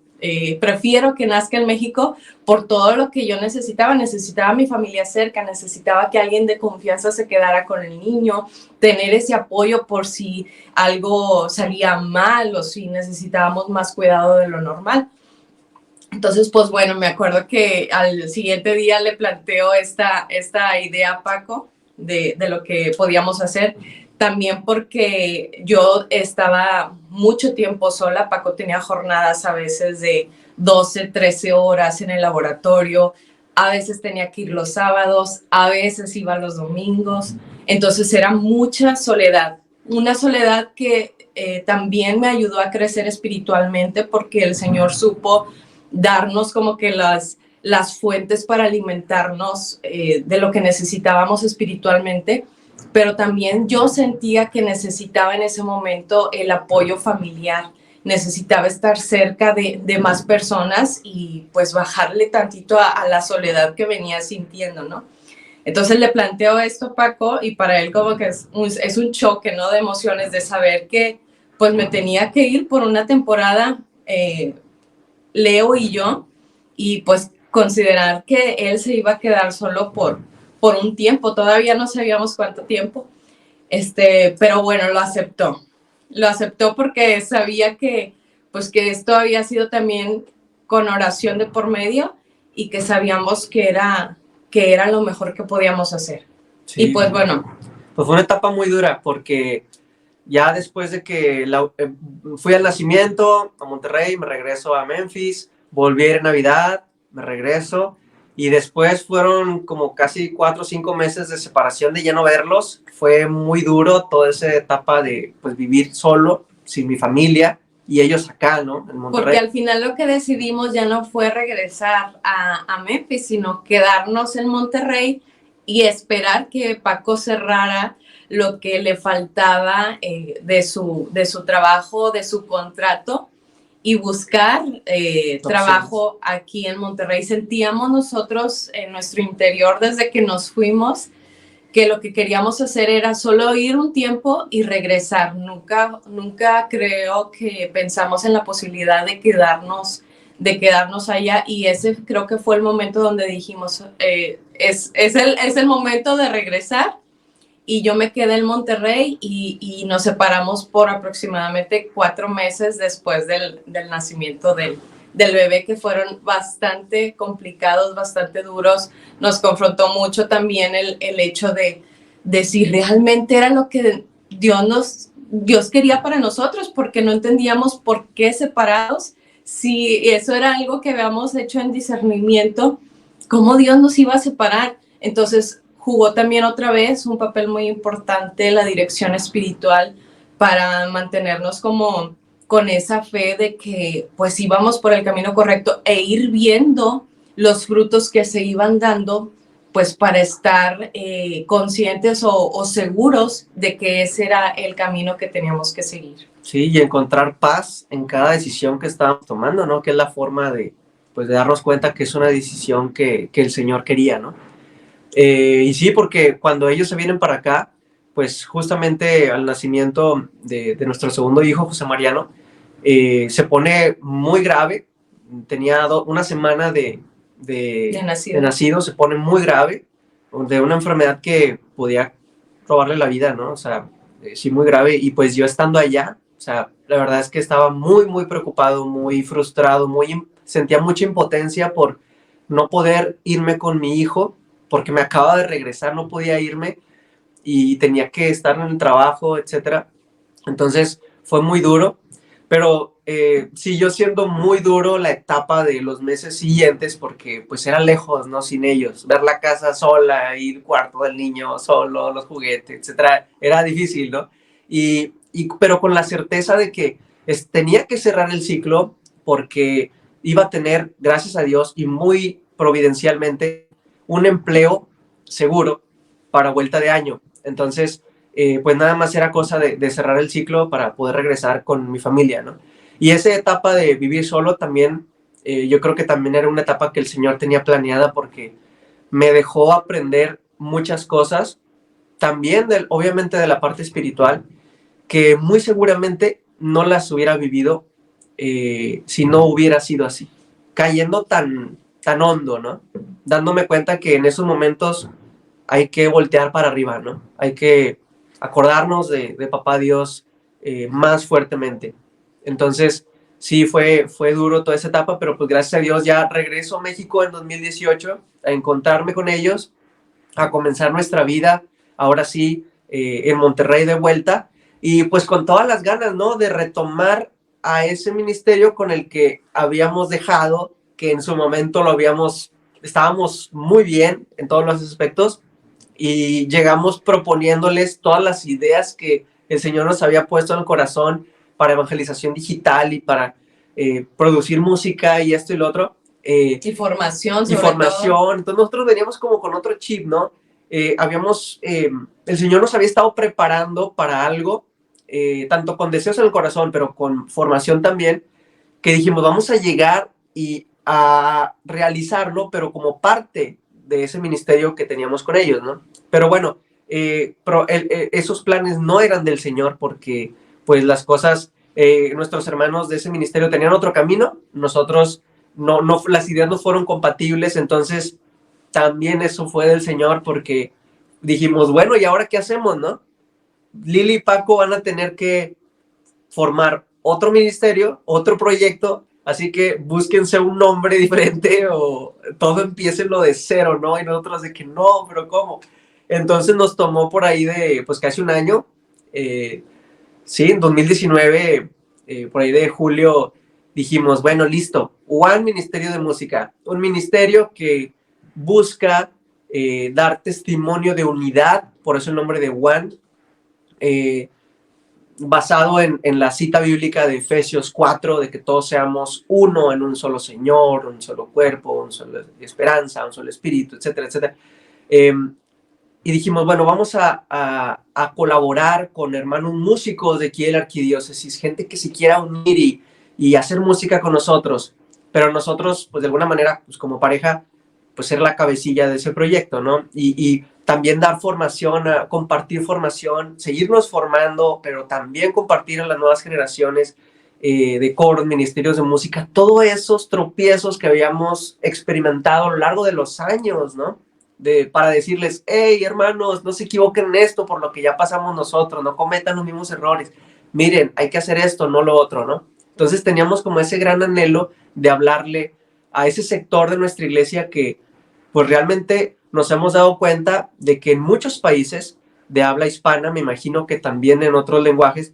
prefiero que nazca en México por todo lo que yo necesitaba. Necesitaba a mi familia cerca, necesitaba que alguien de confianza se quedara con el niño, tener ese apoyo por si algo salía mal o si necesitábamos más cuidado de lo normal. Entonces, pues bueno, me acuerdo que al siguiente día le planteo esta idea a Paco de lo que podíamos hacer, también porque yo estaba mucho tiempo sola. Paco tenía jornadas a veces de 12, 13 horas en el laboratorio, a veces tenía que ir los sábados, a veces iba los domingos, entonces era mucha soledad, una soledad que también me ayudó a crecer espiritualmente, porque el Señor supo darnos como que las fuentes para alimentarnos de lo que necesitábamos espiritualmente, pero también yo sentía que necesitaba en ese momento el apoyo familiar, necesitaba estar cerca de más personas, y pues bajarle tantito a la soledad que venía sintiendo, ¿no? Entonces le planteo esto a Paco, y para él como que es un choque, ¿no? De emociones, de saber que pues me tenía que ir por una temporada, Leo y yo, y pues considerar que él se iba a quedar solo por un tiempo. Todavía no sabíamos cuánto tiempo, pero bueno, lo aceptó porque sabía que pues que esto había sido también con oración de por medio, y que sabíamos que era lo mejor que podíamos hacer. Sí. Y pues bueno, pues fue una etapa muy dura, porque ya después de que fui al nacimiento a Monterrey, me regreso a Memphis, volví a ir en Navidad, me regreso, y después fueron como casi 4 o 5 meses de separación, de ya no verlos. Fue muy duro toda esa etapa de pues vivir solo, sin mi familia, y ellos acá, ¿no? En Monterrey. Porque al final lo que decidimos ya no fue regresar a Memphis, sino quedarnos en Monterrey y esperar que Paco cerrara lo que le faltaba de su trabajo, de su contrato, y buscar trabajo aquí en Monterrey. Sentíamos nosotros en nuestro interior desde que nos fuimos que lo que queríamos hacer era solo ir un tiempo y regresar. Nunca creo que pensamos en la posibilidad de quedarnos allá, y ese creo que fue el momento donde dijimos, es el momento de regresar. Y yo me quedé en Monterrey y nos separamos por aproximadamente 4 meses después del nacimiento del bebé, que fueron bastante complicados, bastante duros. Nos confrontó mucho también el hecho de si realmente era lo que Dios quería para nosotros, porque no entendíamos por qué separados, si eso era algo que habíamos hecho en discernimiento, cómo Dios nos iba a separar. Entonces jugó también otra vez un papel muy importante la dirección espiritual para mantenernos como con esa fe de que pues íbamos por el camino correcto, e ir viendo los frutos que se iban dando, pues para estar conscientes o seguros de que ese era el camino que teníamos que seguir. Sí, y encontrar paz en cada decisión que estábamos tomando, ¿no? Que es la forma de, pues, de darnos cuenta que es una decisión que el Señor quería, ¿no? Y sí, porque cuando ellos se vienen para acá, pues justamente al nacimiento de nuestro segundo hijo, José Mariano, se pone muy grave. Tenía una semana de nacido, se pone muy grave, de una enfermedad que podía robarle la vida, ¿no? O sea, sí, muy grave. Y pues yo estando allá, o sea, la verdad es que estaba muy preocupado, muy frustrado, sentía mucha impotencia por no poder irme con mi hijo, porque me acaba de regresar, no podía irme y tenía que estar en el trabajo, etcétera. Entonces fue muy duro, pero siguió siendo muy duro la etapa de los meses siguientes, porque pues era lejos, ¿no? Sin ellos, ver la casa sola, ir al cuarto del niño solo, los juguetes, etcétera, era difícil, ¿no? Pero con la certeza de que tenía que cerrar el ciclo, porque iba a tener, gracias a Dios y muy providencialmente, un empleo seguro para vuelta de año. Entonces, pues nada más era cosa de cerrar el ciclo para poder regresar con mi familia, ¿no? Y esa etapa de vivir solo también, yo creo que también era una etapa que el Señor tenía planeada, porque me dejó aprender muchas cosas, también obviamente de la parte espiritual, que muy seguramente no las hubiera vivido si no hubiera sido así, cayendo tan hondo, ¿no? Dándome cuenta que en esos momentos hay que voltear para arriba, ¿no? Hay que acordarnos de Papá Dios más fuertemente. Entonces, sí, fue duro toda esa etapa, pero pues gracias a Dios ya regreso a México en 2018 a encontrarme con ellos, a comenzar nuestra vida, ahora sí, en Monterrey de vuelta, y pues con todas las ganas, ¿no? De retomar a ese ministerio con el que habíamos dejado, que en su momento estábamos muy bien en todos los aspectos, y llegamos proponiéndoles todas las ideas que el Señor nos había puesto en el corazón para evangelización digital y para producir música y esto y lo otro. Y formación, sobre todo. Entonces nosotros veníamos como con otro chip, ¿no? El Señor nos había estado preparando para algo, tanto con deseos en el corazón, pero con formación también, que dijimos, vamos a llegar y a realizarlo, pero como parte de ese ministerio que teníamos con ellos, ¿no? Pero bueno, esos planes no eran del Señor, porque pues las cosas, nuestros hermanos de ese ministerio tenían otro camino, nosotros no, las ideas no fueron compatibles. Entonces también eso fue del Señor, porque dijimos, bueno, ¿y ahora qué hacemos, no? Lili y Paco van a tener que formar otro ministerio, otro proyecto, así que búsquense un nombre diferente o todo empiece lo de cero, ¿no? Y nosotros de que no, pero ¿cómo? Entonces nos tomó por ahí de, pues casi un año, sí, en 2019, por ahí de julio, dijimos, bueno, listo, One Ministerio de Música, un ministerio que busca dar testimonio de unidad, por eso el nombre de One, basado en la cita bíblica de Efesios 4, de que todos seamos uno en un solo Señor, un solo cuerpo, una sola esperanza, un solo espíritu, etcétera, etcétera. Y dijimos, bueno, vamos a colaborar con hermanos músicos de aquí de la arquidiócesis, gente que se quiera unir y hacer música con nosotros, pero nosotros, pues de alguna manera, pues como pareja, pues ser la cabecilla de ese proyecto, ¿no? Y también dar formación, compartir formación, seguirnos formando, pero también compartir a las nuevas generaciones de coros, ministerios de música, todos esos tropiezos que habíamos experimentado a lo largo de los años, ¿no? Para decirles, hey, hermanos, no se equivoquen en esto por lo que ya pasamos nosotros, no cometan los mismos errores. Miren, hay que hacer esto, no lo otro, ¿no? Entonces teníamos como ese gran anhelo de hablarle a ese sector de nuestra iglesia que pues realmente nos hemos dado cuenta de que en muchos países de habla hispana, me imagino que también en otros lenguajes,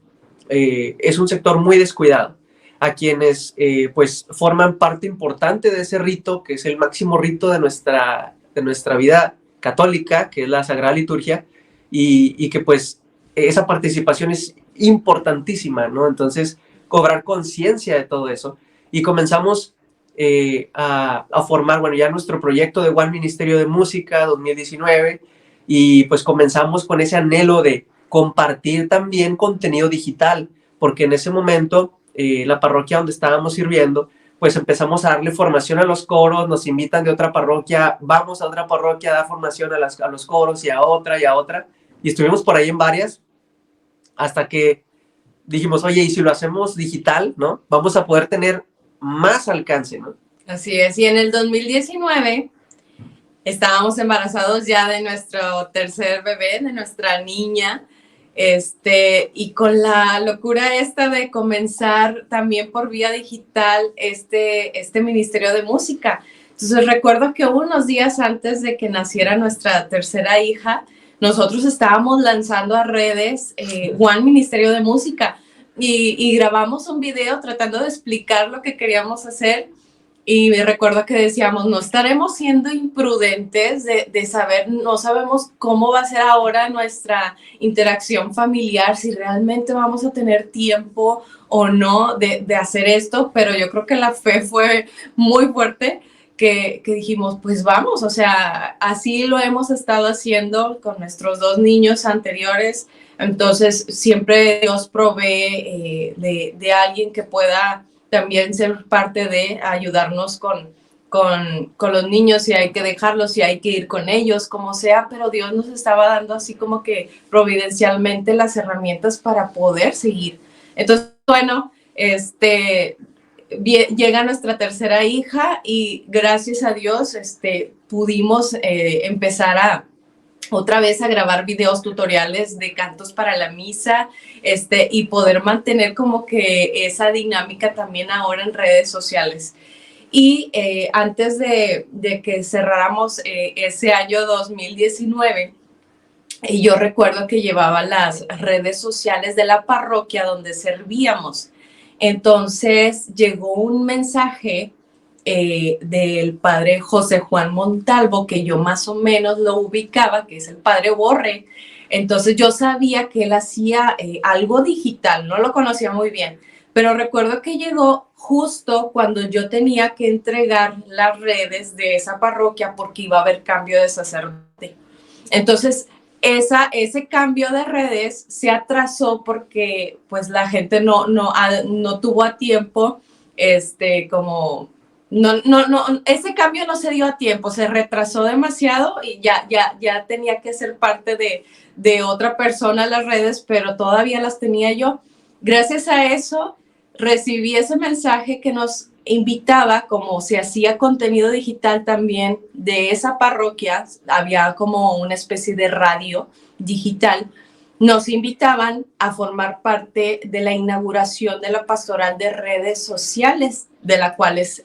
es un sector muy descuidado, a quienes pues forman parte importante de ese rito, que es el máximo rito de nuestra vida católica, que es la Sagrada Liturgia, y que pues esa participación es importantísima, ¿no? Entonces, cobrar conciencia de todo eso. Y comenzamos a formar, bueno, ya nuestro proyecto de One Ministerio de Música 2019, y pues comenzamos con ese anhelo de compartir también contenido digital, porque en ese momento la parroquia donde estábamos sirviendo, pues empezamos a darle formación a los coros, nos invitan de otra parroquia, vamos a otra parroquia a dar formación a los coros y a otra, y estuvimos por ahí en varias, hasta que dijimos, oye, y si lo hacemos digital, ¿no? Vamos a poder tener más alcance, ¿no? Así es, y en el 2019 estábamos embarazados ya de nuestro tercer bebé, de nuestra niña, y con la locura esta de comenzar también por vía digital este ministerio de música. Entonces recuerdo que unos días antes de que naciera nuestra tercera hija, nosotros estábamos lanzando a redes One Ministerio de Música y grabamos un video tratando de explicar lo que queríamos hacer. Y me recuerdo que decíamos, no estaremos siendo imprudentes de saber, no sabemos cómo va a ser ahora nuestra interacción familiar, si realmente vamos a tener tiempo o no de hacer esto, pero yo creo que la fe fue muy fuerte, que dijimos, pues vamos, o sea, así lo hemos estado haciendo con nuestros dos niños anteriores, entonces siempre Dios provee de alguien que pueda también ser parte de ayudarnos con los niños, si hay que dejarlos, si hay que ir con ellos, como sea, pero Dios nos estaba dando así como que providencialmente las herramientas para poder seguir. Entonces, bueno, llega nuestra tercera hija y gracias a Dios pudimos empezar otra vez a grabar videos tutoriales de cantos para la misa, y poder mantener como que esa dinámica también ahora en redes sociales. Y antes de que cerráramos ese año 2019, yo recuerdo que llevaba las redes sociales de la parroquia donde servíamos. Entonces llegó un mensaje del padre José Juan Montalvo, que yo más o menos lo ubicaba, que es el padre Borre. Entonces yo sabía que él hacía algo digital, no lo conocía muy bien, pero recuerdo que llegó justo cuando yo tenía que entregar las redes de esa parroquia porque iba a haber cambio de sacerdote. Entonces ese cambio de redes se atrasó porque pues la gente no tuvo a tiempo como ese cambio no se dio a tiempo, se retrasó demasiado y ya tenía que ser parte de otra persona las redes, pero todavía las tenía yo. Gracias a eso recibí ese mensaje que nos invitaba, como se hacía contenido digital también de esa parroquia, había como una especie de radio digital, nos invitaban a formar parte de la inauguración de la pastoral de redes sociales, de la cual es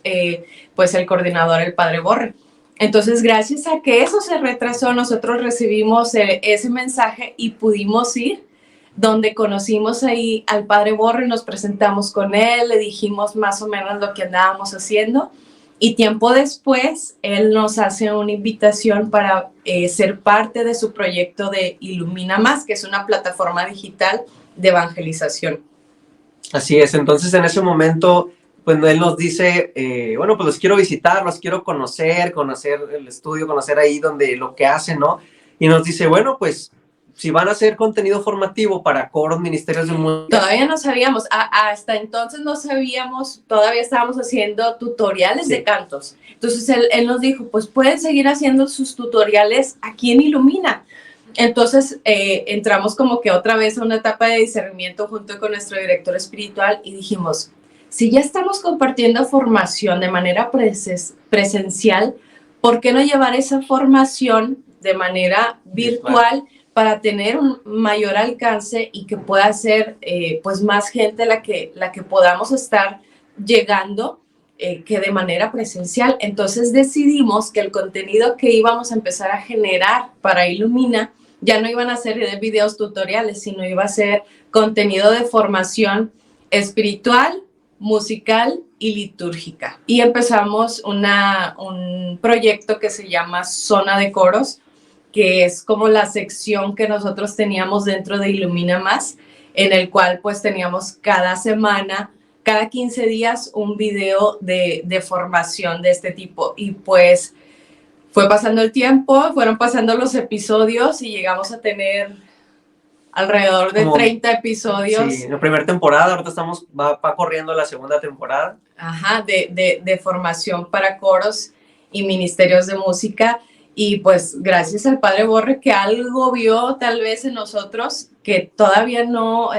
pues el coordinador, el padre Borre. Entonces, gracias a que eso se retrasó, nosotros recibimos ese mensaje y pudimos ir, donde conocimos ahí al padre Borre, nos presentamos con él, le dijimos más o menos lo que andábamos haciendo, y tiempo después él nos hace una invitación para ser parte de su proyecto de Ilumina Más, que es una plataforma digital de evangelización. Así es, entonces en ese momento, pues él nos dice, bueno, pues los quiero visitar, los quiero conocer el estudio, conocer ahí donde lo que hacen, ¿no? Y nos dice, bueno, pues si van a hacer contenido formativo para coros, ministerios de música. Todavía no sabíamos, hasta entonces no sabíamos, todavía estábamos haciendo tutoriales de cantos. Entonces él nos dijo, pues pueden seguir haciendo sus tutoriales aquí en Ilumina. Entonces entramos como que otra vez a una etapa de discernimiento junto con nuestro director espiritual y dijimos, si ya estamos compartiendo formación de manera presencial, ¿por qué no llevar esa formación de manera virtual para tener un mayor alcance y que pueda ser pues más gente la que podamos estar llegando que de manera presencial? Entonces decidimos que el contenido que íbamos a empezar a generar para Ilumina ya no iban a ser de videos tutoriales, sino iba a ser contenido de formación espiritual, musical y litúrgica. Y empezamos un proyecto que se llama Zona de Coros, que es como la sección que nosotros teníamos dentro de Ilumina Más, en el cual pues teníamos cada semana, cada 15 días, un video de formación de este tipo. Y pues fue pasando el tiempo, fueron pasando los episodios y llegamos a tener alrededor de 30 episodios. Sí, en la primera temporada, ahorita va corriendo la segunda temporada. Ajá, de formación para coros y ministerios de música. Y pues gracias al Padre Borre que algo vio tal vez en nosotros, que todavía no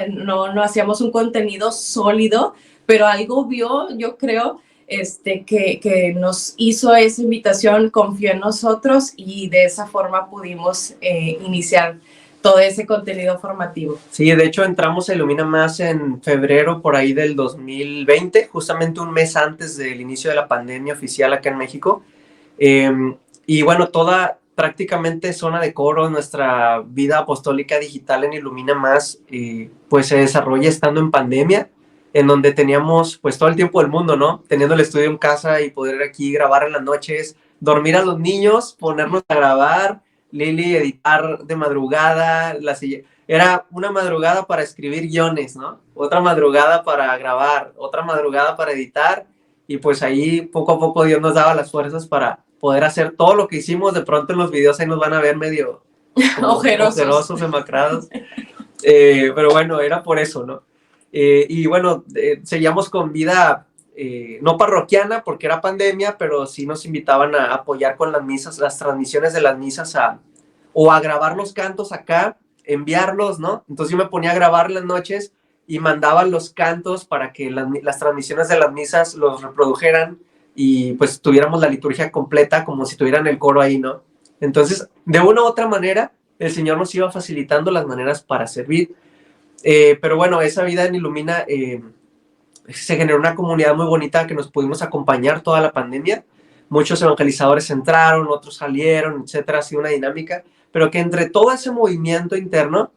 hacíamos un contenido sólido, pero algo vio, yo creo, que nos hizo esa invitación, confió en nosotros y de esa forma pudimos iniciar todo ese contenido formativo. Sí, de hecho entramos a Ilumina Más en febrero por ahí del 2020, justamente un mes antes del inicio de la pandemia oficial acá en México. Y bueno, prácticamente Zona de Coros, nuestra vida apostólica digital en Ilumina Más, pues se desarrolla estando en pandemia, en donde teníamos pues todo el tiempo del mundo, ¿no? Teniendo el estudio en casa y poder aquí grabar en las noches, dormir a los niños, ponernos a grabar, Lili editar de madrugada, era una madrugada para escribir guiones, ¿no? Otra madrugada para grabar, otra madrugada para editar, y pues ahí poco a poco Dios nos daba las fuerzas para poder hacer todo lo que hicimos. De pronto en los videos ahí nos van a ver medio ojerosos, demacrados, pero bueno, era por eso, ¿no? Y bueno, seguíamos con vida no parroquiana porque era pandemia, pero sí nos invitaban a apoyar con las misas, las transmisiones de las misas, o a grabar los cantos acá, enviarlos, ¿no? Entonces yo me ponía a grabar las noches y mandaban los cantos para que las transmisiones de las misas los reprodujeran y pues tuviéramos la liturgia completa como si tuvieran el coro ahí, ¿no? Entonces, de una u otra manera, el Señor nos iba facilitando las maneras para servir. Pero bueno, esa vida en Ilumina se generó una comunidad muy bonita que nos pudimos acompañar toda la pandemia. Muchos evangelizadores entraron, otros salieron, etcétera. Ha sido una dinámica, pero que entre todo ese movimiento interno,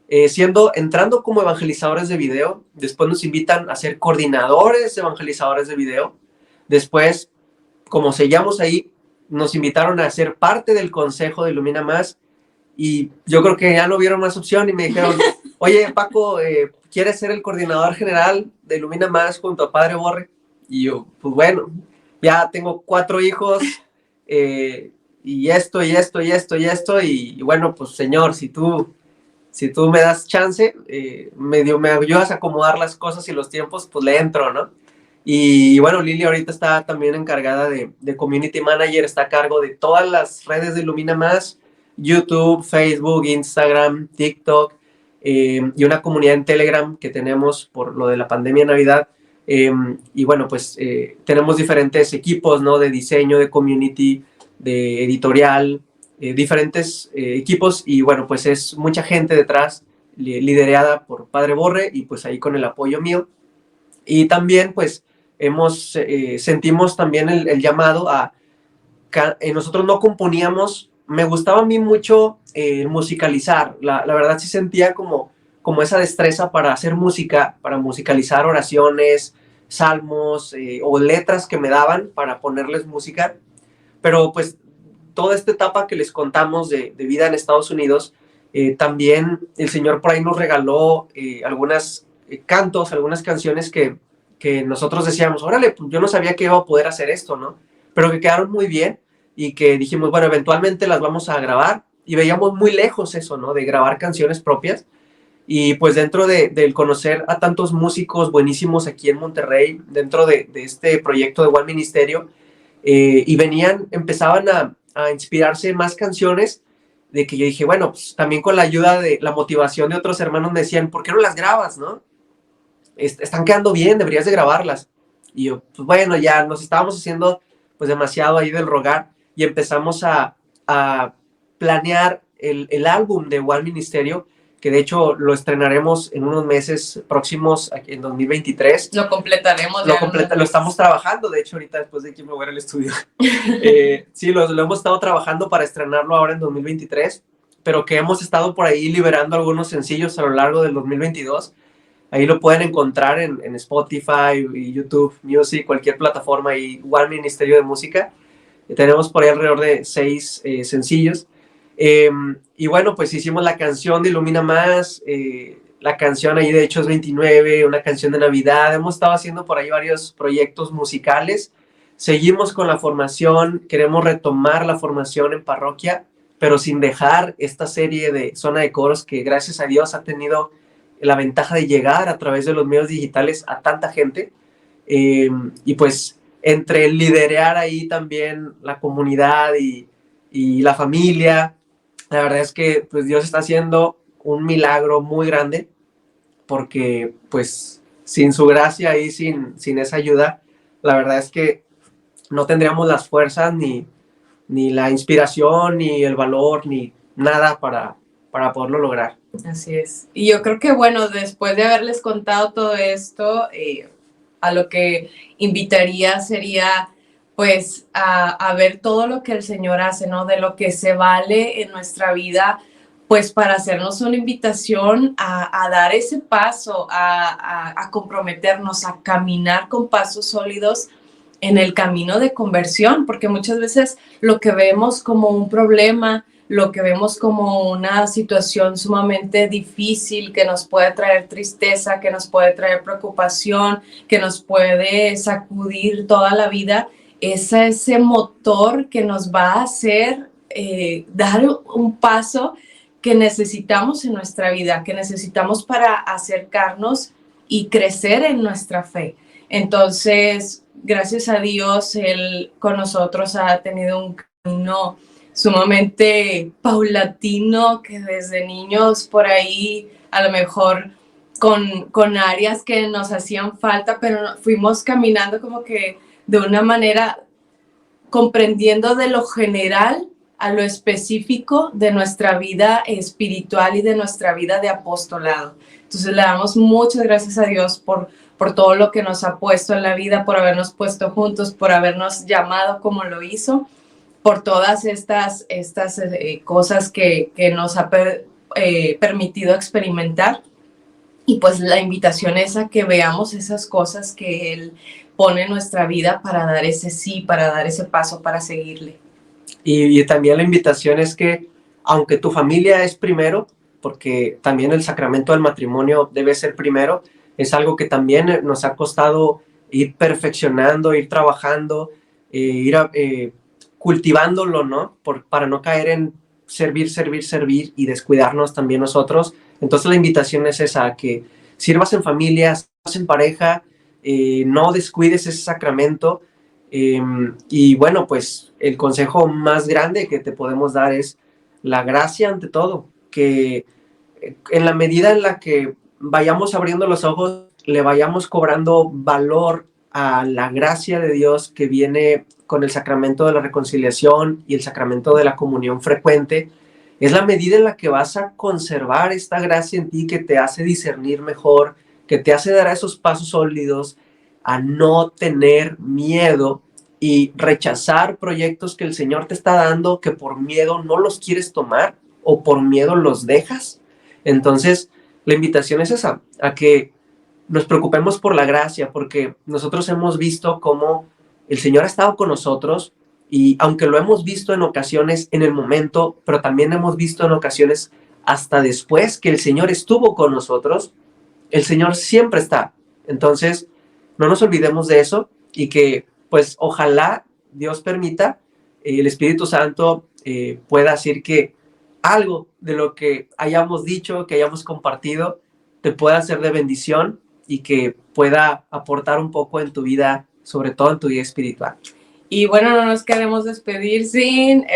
entrando como evangelizadores de video, después nos invitan a ser coordinadores evangelizadores de video. Después, como sellamos ahí, nos invitaron a ser parte del consejo de Ilumina Más, y yo creo que ya no vieron más opción y me dijeron, oye, Paco, ¿quieres ser el coordinador general de Ilumina Más junto a Padre Borre? Y yo, pues bueno, ya tengo 4 hijos, y esto, y esto, y esto, y esto, y bueno, pues Señor, si tú me das chance, me ayudas a acomodar las cosas y los tiempos, pues le entro, ¿no? Y bueno, Lili ahorita está también encargada de Community Manager, está a cargo de todas las redes de Ilumina Más, YouTube, Facebook, Instagram, TikTok, y una comunidad en Telegram que tenemos por lo de la pandemia de Navidad. Y bueno, pues tenemos diferentes equipos, ¿no? De diseño, de community, de editorial, diferentes equipos, y bueno, pues es mucha gente detrás, liderada por Padre Borre y pues ahí con el apoyo mío. Y también pues sentimos también el llamado a, nosotros no componíamos, me gustaba a mí mucho musicalizar, la verdad sí sentía como esa destreza para hacer música, para musicalizar oraciones, salmos, o letras que me daban para ponerles música, pero pues toda esta etapa que les contamos de vida en Estados Unidos, también el Señor por ahí nos regaló algunos cantos, algunas canciones que nosotros decíamos, órale, pues yo no sabía que iba a poder hacer esto, ¿no? Pero que quedaron muy bien y que dijimos, bueno, eventualmente las vamos a grabar y veíamos muy lejos eso, ¿no? De grabar canciones propias. Y pues dentro del conocer a tantos músicos buenísimos aquí en Monterrey, dentro de este proyecto de One Ministerio, y empezaban a inspirarse más canciones, de que yo dije, bueno, pues también con la ayuda de la motivación de otros hermanos me decían, ¿por qué no las grabas, no? Están quedando bien, deberías de grabarlas. Y yo, pues bueno, ya nos estábamos haciendo pues demasiado ahí del rogar y empezamos a planear el álbum de One Ministerio, que de hecho lo estrenaremos en unos meses próximos, aquí en 2023. Lo completaremos. Lo estamos trabajando, de hecho ahorita después de que me voy al estudio. Sí, lo hemos estado trabajando para estrenarlo ahora en 2023, pero que hemos estado por ahí liberando algunos sencillos a lo largo del 2022. Ahí lo pueden encontrar en Spotify, y YouTube Music, cualquier plataforma, y One Ministerio de Música. Tenemos por ahí alrededor de 6 sencillos. Y bueno, pues hicimos la canción de Ilumina Más, la canción ahí de Hechos 29, una canción de Navidad. Hemos estado haciendo por ahí varios proyectos musicales. Seguimos con la formación, queremos retomar la formación en parroquia, pero sin dejar esta serie de Zona de Coros que gracias a Dios ha tenido la ventaja de llegar a través de los medios digitales a tanta gente. Y pues entre liderar ahí también la comunidad y la familia, la verdad es que pues Dios está haciendo un milagro muy grande, porque pues sin su gracia y sin esa ayuda, la verdad es que no tendríamos las fuerzas, ni la inspiración, ni el valor, ni nada para poderlo lograr. Así es. Y yo creo que, bueno, después de haberles contado todo esto, a lo que invitaría sería, pues, a ver todo lo que el Señor hace, ¿no? De lo que se vale en nuestra vida, pues, para hacernos una invitación a dar ese paso, a comprometernos, a caminar con pasos sólidos en el camino de conversión, porque muchas veces lo que vemos como un problema, lo que vemos como una situación sumamente difícil que nos puede traer tristeza, que nos puede traer preocupación, que nos puede sacudir toda la vida, es ese motor que nos va a hacer dar un paso que necesitamos en nuestra vida, que necesitamos para acercarnos y crecer en nuestra fe. Entonces, gracias a Dios, Él con nosotros ha tenido un camino sumamente paulatino, que desde niños por ahí a lo mejor con áreas que nos hacían falta, pero fuimos caminando como que de una manera comprendiendo de lo general a lo específico de nuestra vida espiritual y de nuestra vida de apostolado. Entonces le damos muchas gracias a Dios por todo lo que nos ha puesto en la vida, por habernos puesto juntos, por habernos llamado como lo hizo, por todas estas cosas que nos ha permitido experimentar. Y pues la invitación es a que veamos esas cosas que Él pone en nuestra vida para dar ese sí, para dar ese paso, para seguirle. Y también la invitación es que, aunque tu familia es primero, porque también el sacramento del matrimonio debe ser primero, es algo que también nos ha costado ir perfeccionando, ir trabajando, ir cultivándolo, ¿no? Para no caer en servir y descuidarnos también nosotros. Entonces la invitación es esa, a que sirvas en familia, sirvas en pareja, no descuides ese sacramento. Y bueno, pues el consejo más grande que te podemos dar es la gracia ante todo, que en la medida en la que vayamos abriendo los ojos, le vayamos cobrando valor a la gracia de Dios que viene con el sacramento de la reconciliación y el sacramento de la comunión frecuente. Es la medida en la que vas a conservar esta gracia en ti, que te hace discernir mejor, que te hace dar esos pasos sólidos, a no tener miedo y rechazar proyectos que el Señor te está dando, que por miedo no los quieres tomar o por miedo los dejas. Entonces, la invitación es esa, a que nos preocupemos por la gracia, porque nosotros hemos visto cómo el Señor ha estado con nosotros, y aunque lo hemos visto en ocasiones en el momento, pero también hemos visto en ocasiones hasta después que el Señor estuvo con nosotros, el Señor siempre está. Entonces, no nos olvidemos de eso, y que pues ojalá Dios permita, el Espíritu Santo pueda hacer que algo de lo que hayamos dicho, que hayamos compartido, te pueda ser de bendición y que pueda aportar un poco en tu vida, sobre todo en tu vida espiritual. Y bueno, no nos queremos despedir sin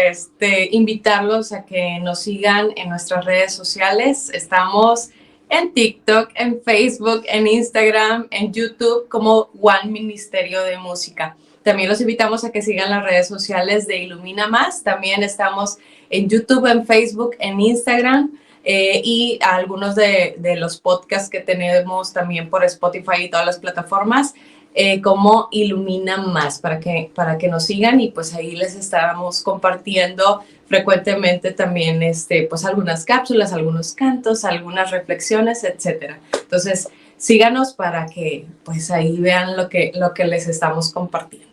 invitarlos a que nos sigan en nuestras redes sociales. Estamos en TikTok, en Facebook, en Instagram, en YouTube como One Ministerio de Música. También los invitamos a que sigan las redes sociales de Ilumina Más. También estamos en YouTube, en Facebook, en Instagram y algunos de los podcasts que tenemos también por Spotify y todas las plataformas. Como Ilumina Más para que nos sigan y pues ahí les estamos compartiendo frecuentemente también pues algunas cápsulas, algunos cantos, algunas reflexiones, etcétera. Entonces síganos para que pues ahí vean lo que les estamos compartiendo.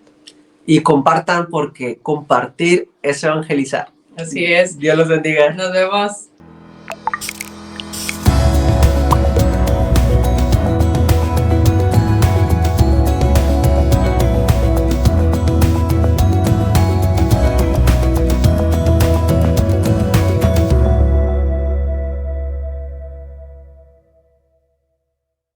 Y compartan porque compartir es evangelizar. Así es. Dios los bendiga. Nos vemos.